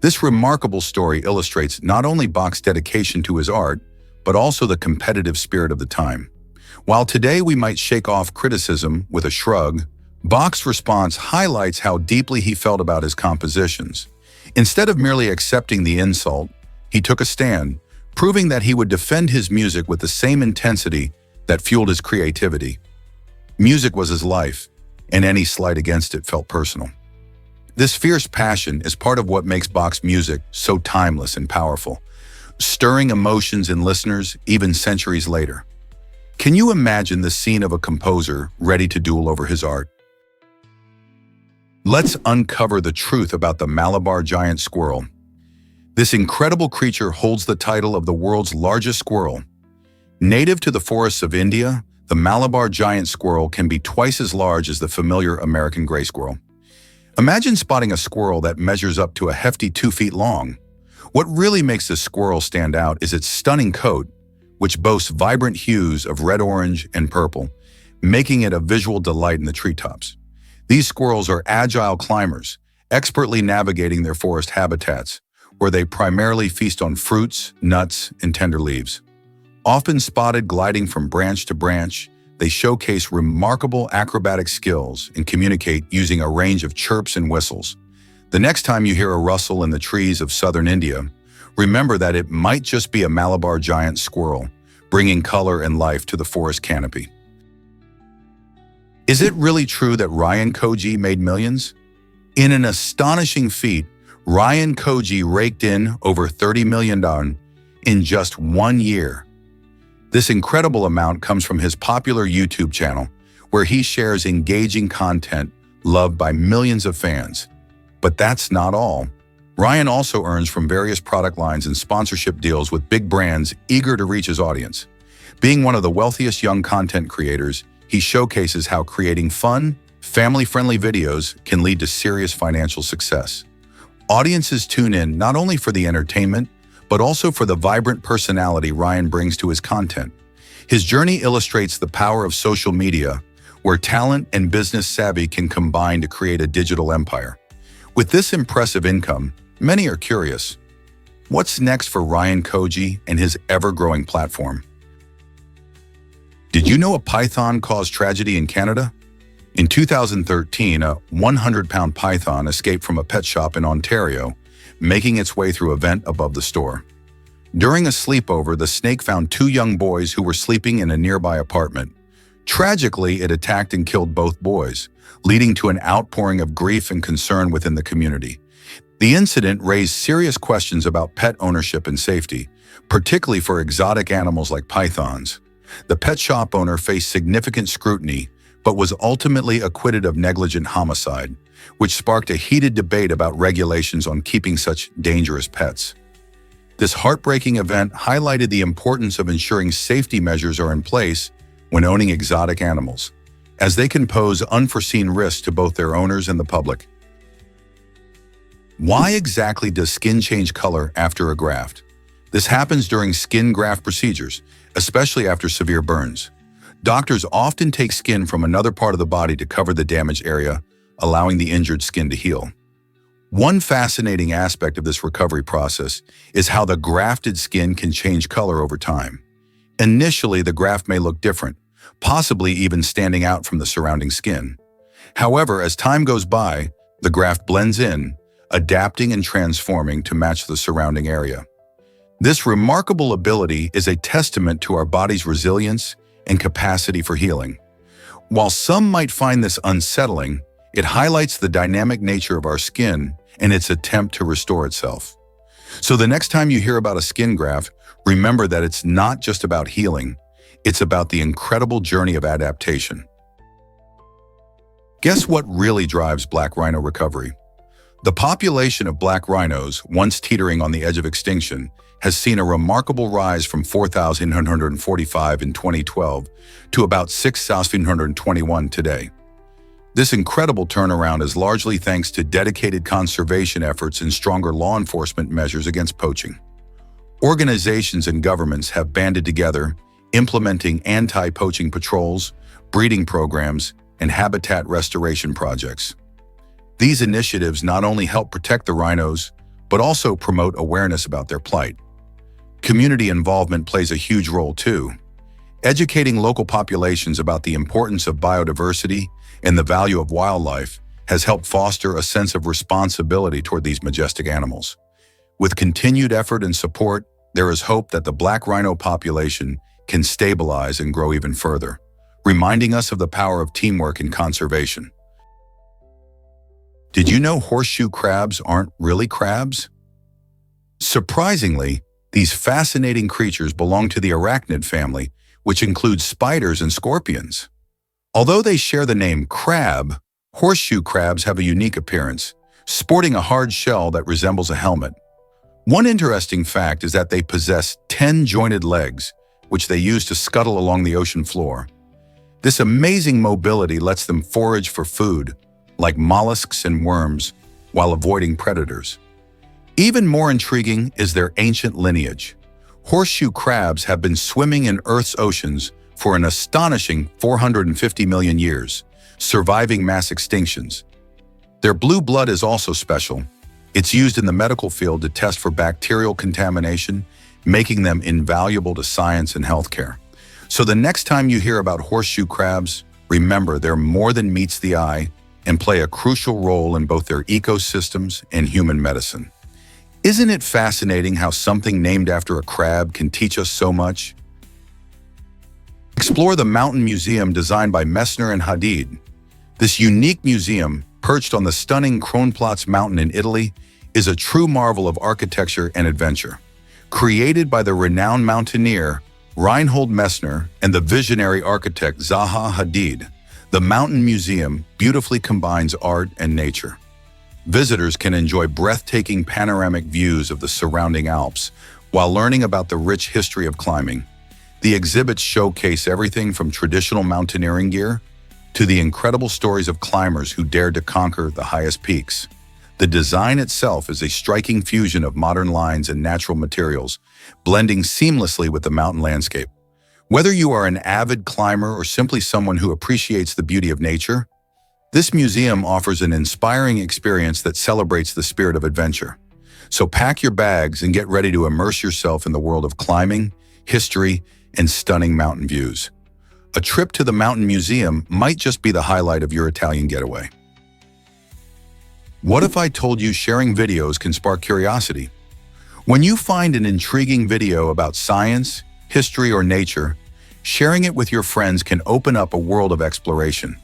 This remarkable story illustrates not only Bach's dedication to his art, but also the competitive spirit of the time. While today we might shake off criticism with a shrug, Bach's response highlights how deeply he felt about his compositions. Instead of merely accepting the insult, he took a stand, proving that he would defend his music with the same intensity that fueled his creativity. Music was his life, and any slight against it felt personal. This fierce passion is part of what makes Bach's music so timeless and powerful, stirring emotions in listeners even centuries later. Can you imagine the scene of a composer ready to duel over his art? Let's uncover the truth about the Malabar giant squirrel. This incredible creature holds the title of the world's largest squirrel. Native to the forests of India, the Malabar giant squirrel can be twice as large as the familiar American gray squirrel. Imagine spotting a squirrel that measures up to a hefty 2 feet long. What really makes this squirrel stand out is its stunning coat, which boasts vibrant hues of red, orange, and purple, making it a visual delight in the treetops. These squirrels are agile climbers, expertly navigating their forest habitats, where they primarily feast on fruits, nuts, and tender leaves. Often spotted gliding from branch to branch, they showcase remarkable acrobatic skills and communicate using a range of chirps and whistles. The next time you hear a rustle in the trees of southern India, remember that it might just be a Malabar giant squirrel, bringing color and life to the forest canopy. Is it really true that Ryan Koji made millions? In an astonishing feat, Ryan Koji raked in over $30 million in just 1 year. This incredible amount comes from his popular YouTube channel, where he shares engaging content loved by millions of fans. But that's not all. Ryan also earns from various product lines and sponsorship deals with big brands eager to reach his audience. Being one of the wealthiest young content creators, he showcases how creating fun, family-friendly videos can lead to serious financial success. Audiences tune in not only for the entertainment, but also for the vibrant personality Ryan brings to his content. His journey illustrates the power of social media, where talent and business savvy can combine to create a digital empire. With this impressive income, many are curious. What's next for Ryan Koji and his ever-growing platform? Did you know a python caused tragedy in Canada? In 2013, a 100-pound python escaped from a pet shop in Ontario, making its way through a vent above the store. During a sleepover, the snake found two young boys who were sleeping in a nearby apartment. Tragically, it attacked and killed both boys, leading to an outpouring of grief and concern within the community. The incident raised serious questions about pet ownership and safety, particularly for exotic animals like pythons. The pet shop owner faced significant scrutiny, but was ultimately acquitted of negligent homicide, which sparked a heated debate about regulations on keeping such dangerous pets. This heartbreaking event highlighted the importance of ensuring safety measures are in place when owning exotic animals, as they can pose unforeseen risks to both their owners and the public. Why exactly does skin change color after a graft? This happens during skin graft procedures, especially after severe burns. Doctors often take skin from another part of the body to cover the damaged area, allowing the injured skin to heal. One fascinating aspect of this recovery process is how the grafted skin can change color over time. Initially, the graft may look different, possibly even standing out from the surrounding skin. However, as time goes by, the graft blends in, adapting and transforming to match the surrounding area. This remarkable ability is a testament to our body's resilience and capacity for healing. While some might find this unsettling, it highlights the dynamic nature of our skin and its attempt to restore itself. So the next time you hear about a skin graft, remember that it's not just about healing, it's about the incredible journey of adaptation. Guess what really drives black rhino recovery? The population of black rhinos, once teetering on the edge of extinction, has seen a remarkable rise from 4,145 in 2012 to about 6,121 today. This incredible turnaround is largely thanks to dedicated conservation efforts and stronger law enforcement measures against poaching. Organizations and governments have banded together, implementing anti-poaching patrols, breeding programs, and habitat restoration projects. These initiatives not only help protect the rhinos, but also promote awareness about their plight. Community involvement plays a huge role too. Educating local populations about the importance of biodiversity and the value of wildlife has helped foster a sense of responsibility toward these majestic animals. With continued effort and support, there is hope that the black rhino population can stabilize and grow even further, reminding us of the power of teamwork and conservation. Did you know horseshoe crabs aren't really crabs? Surprisingly, these fascinating creatures belong to the arachnid family, which includes spiders and scorpions. Although they share the name crab, horseshoe crabs have a unique appearance, sporting a hard shell that resembles a helmet. One interesting fact is that they possess 10 jointed legs, which they use to scuttle along the ocean floor. This amazing mobility lets them forage for food, like mollusks and worms, while avoiding predators. Even more intriguing is their ancient lineage. Horseshoe crabs have been swimming in Earth's oceans for an astonishing 450 million years, surviving mass extinctions. Their blue blood is also special. It's used in the medical field to test for bacterial contamination, making them invaluable to science and healthcare. So the next time you hear about horseshoe crabs, remember they're more than meets the eye and play a crucial role in both their ecosystems and human medicine. Isn't it fascinating how something named after a crab can teach us so much? Explore the Mountain Museum designed by Messner and Hadid. This unique museum, perched on the stunning Kronplatz Mountain in Italy, is a true marvel of architecture and adventure. Created by the renowned mountaineer Reinhold Messner and the visionary architect Zaha Hadid, the Mountain Museum beautifully combines art and nature. Visitors can enjoy breathtaking panoramic views of the surrounding Alps while learning about the rich history of climbing. The exhibits showcase everything from traditional mountaineering gear to the incredible stories of climbers who dared to conquer the highest peaks. The design itself is a striking fusion of modern lines and natural materials, blending seamlessly with the mountain landscape. Whether you are an avid climber or simply someone who appreciates the beauty of nature, this museum offers an inspiring experience that celebrates the spirit of adventure. So pack your bags and get ready to immerse yourself in the world of climbing, history, and stunning mountain views. A trip to the Mountain Museum might just be the highlight of your Italian getaway. What if I told you sharing videos can spark curiosity? When you find an intriguing video about science, history, or nature, sharing it with your friends can open up a world of exploration.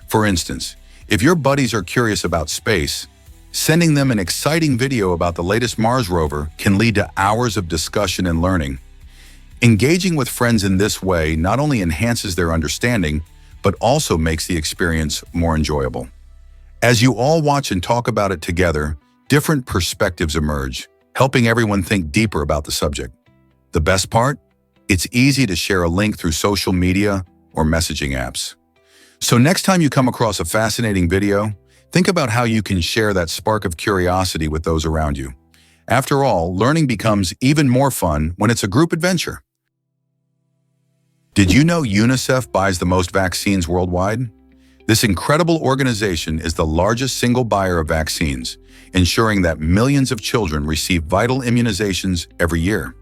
For instance, if your buddies are curious about space, sending them an exciting video about the latest Mars rover can lead to hours of discussion and learning. Engaging with friends in this way not only enhances their understanding, but also makes the experience more enjoyable. As you all watch and talk about it together, different perspectives emerge, helping everyone think deeper about the subject. The best part? It's easy to share a link through social media or messaging apps. So next time you come across a fascinating video, think about how you can share that spark of curiosity with those around you. After all, learning becomes even more fun when it's a group adventure. Did you know UNICEF buys the most vaccines worldwide? This incredible organization is the largest single buyer of vaccines, ensuring that millions of children receive vital immunizations every year.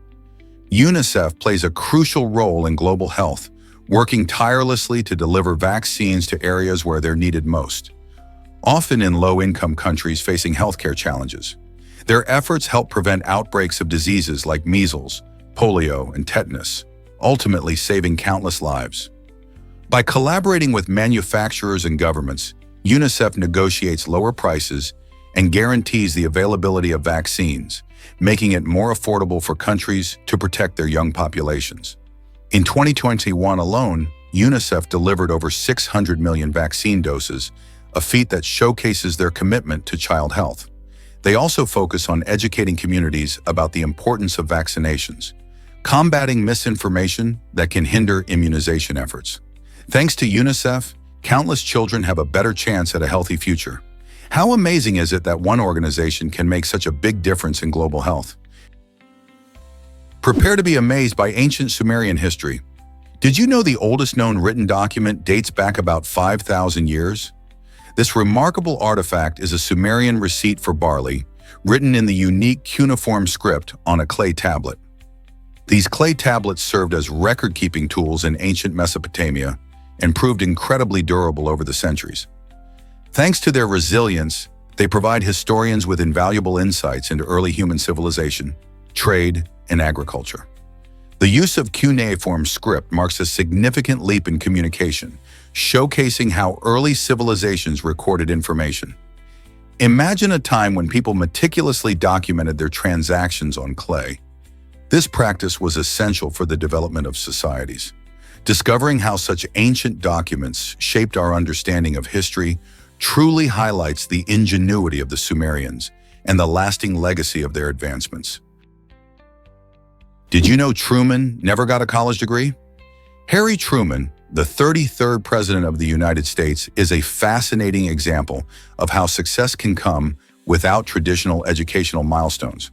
UNICEF plays a crucial role in global health, working tirelessly to deliver vaccines to areas where they're needed most, often in low-income countries facing healthcare challenges. Their efforts help prevent outbreaks of diseases like measles, polio, and tetanus, ultimately saving countless lives. By collaborating with manufacturers and governments, UNICEF negotiates lower prices and guarantees the availability of vaccines, making it more affordable for countries to protect their young populations. In 2021 alone, UNICEF delivered over 600 million vaccine doses, a feat that showcases their commitment to child health. They also focus on educating communities about the importance of vaccinations, combating misinformation that can hinder immunization efforts. Thanks to UNICEF, countless children have a better chance at a healthy future. How amazing is it that one organization can make such a big difference in global health? Prepare to be amazed by ancient Sumerian history. Did you know the oldest known written document dates back about 5,000 years? This remarkable artifact is a Sumerian receipt for barley, written in the unique cuneiform script on a clay tablet. These clay tablets served as record-keeping tools in ancient Mesopotamia and proved incredibly durable over the centuries. Thanks to their resilience, they provide historians with invaluable insights into early human civilization, trade, and agriculture. The use of cuneiform script marks a significant leap in communication, showcasing how early civilizations recorded information. Imagine a time when people meticulously documented their transactions on clay. This practice was essential for the development of societies. Discovering how such ancient documents shaped our understanding of history truly highlights the ingenuity of the Sumerians and the lasting legacy of their advancements. Did you know Truman never got a college degree? Harry Truman, the 33rd President of the United States, is a fascinating example of how success can come without traditional educational milestones.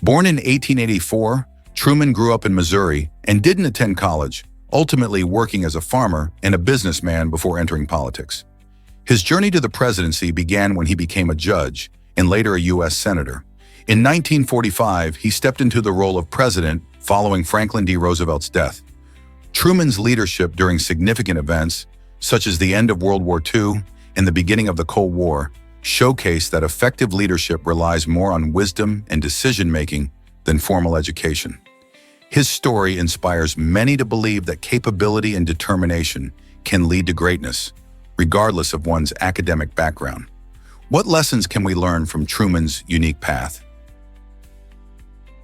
Born in 1884, Truman grew up in Missouri and didn't attend college, ultimately working as a farmer and a businessman before entering politics. His journey to the presidency began when he became a judge and later a U.S. Senator. In 1945, he stepped into the role of president following Franklin D. Roosevelt's death. Truman's leadership during significant events, such as the end of World War II and the beginning of the Cold War, showcased that effective leadership relies more on wisdom and decision-making than formal education. His story inspires many to believe that capability and determination can lead to greatness, regardless of one's academic background. What lessons can we learn from Truman's unique path?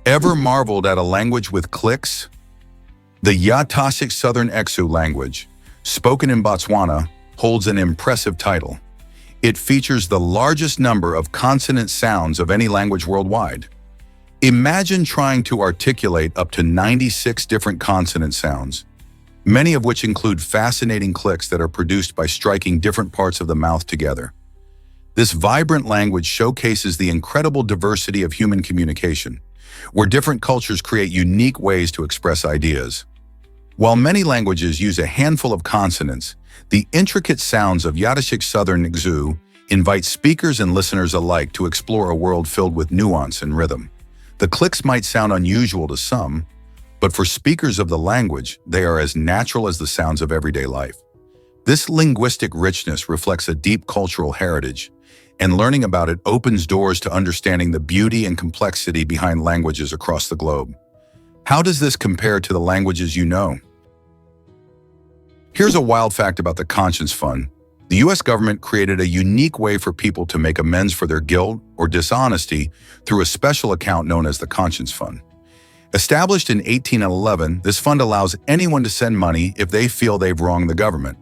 Ever marveled at a language with clicks? The Yatasic Southern Exu language, spoken in Botswana, holds an impressive title. It features the largest number of consonant sounds of any language worldwide. Imagine trying to articulate up to 96 different consonant sounds, many of which include fascinating clicks that are produced by striking different parts of the mouth together. This vibrant language showcases the incredible diversity of human communication, where different cultures create unique ways to express ideas. While many languages use a handful of consonants, the intricate sounds of Yiddish Southern Xu invite speakers and listeners alike to explore a world filled with nuance and rhythm. The clicks might sound unusual to some, but for speakers of the language, they are as natural as the sounds of everyday life. This linguistic richness reflects a deep cultural heritage, and learning about it opens doors to understanding the beauty and complexity behind languages across the globe. How does this compare to the languages you know? Here's a wild fact about the Conscience Fund. The U.S. government created a unique way for people to make amends for their guilt or dishonesty through a special account known as the Conscience Fund. Established in 1811, this fund allows anyone to send money if they feel they've wronged the government.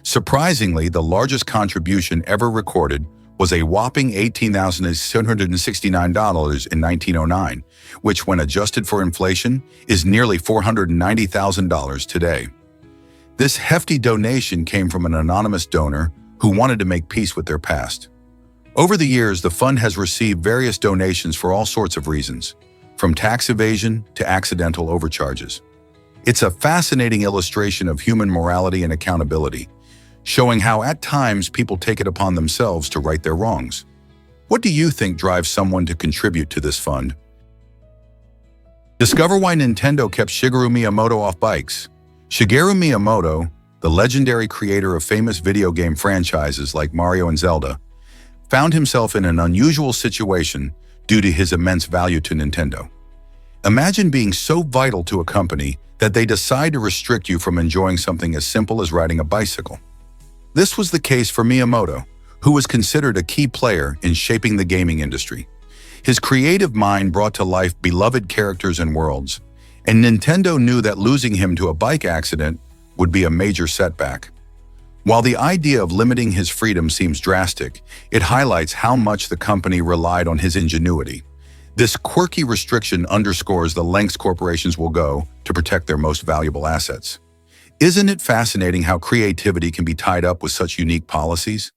Surprisingly, the largest contribution ever recorded was a whopping $18,769 in 1909, which, when adjusted for inflation, is nearly $490,000 today. This hefty donation came from an anonymous donor who wanted to make peace with their past. Over the years, the fund has received various donations for all sorts of reasons, from tax evasion to accidental overcharges. It's a fascinating illustration of human morality and accountability, showing how at times people take it upon themselves to right their wrongs. What do you think drives someone to contribute to this fund? Discover why Nintendo kept Shigeru Miyamoto off bikes. Shigeru Miyamoto, the legendary creator of famous video game franchises like Mario and Zelda, found himself in an unusual situation due to his immense value to Nintendo. Imagine being so vital to a company that they decide to restrict you from enjoying something as simple as riding a bicycle. This was the case for Miyamoto, who was considered a key player in shaping the gaming industry. His creative mind brought to life beloved characters and worlds, and Nintendo knew that losing him to a bike accident would be a major setback. While the idea of limiting his freedom seems drastic, it highlights how much the company relied on his ingenuity. This quirky restriction underscores the lengths corporations will go to protect their most valuable assets. Isn't it fascinating how creativity can be tied up with such unique policies?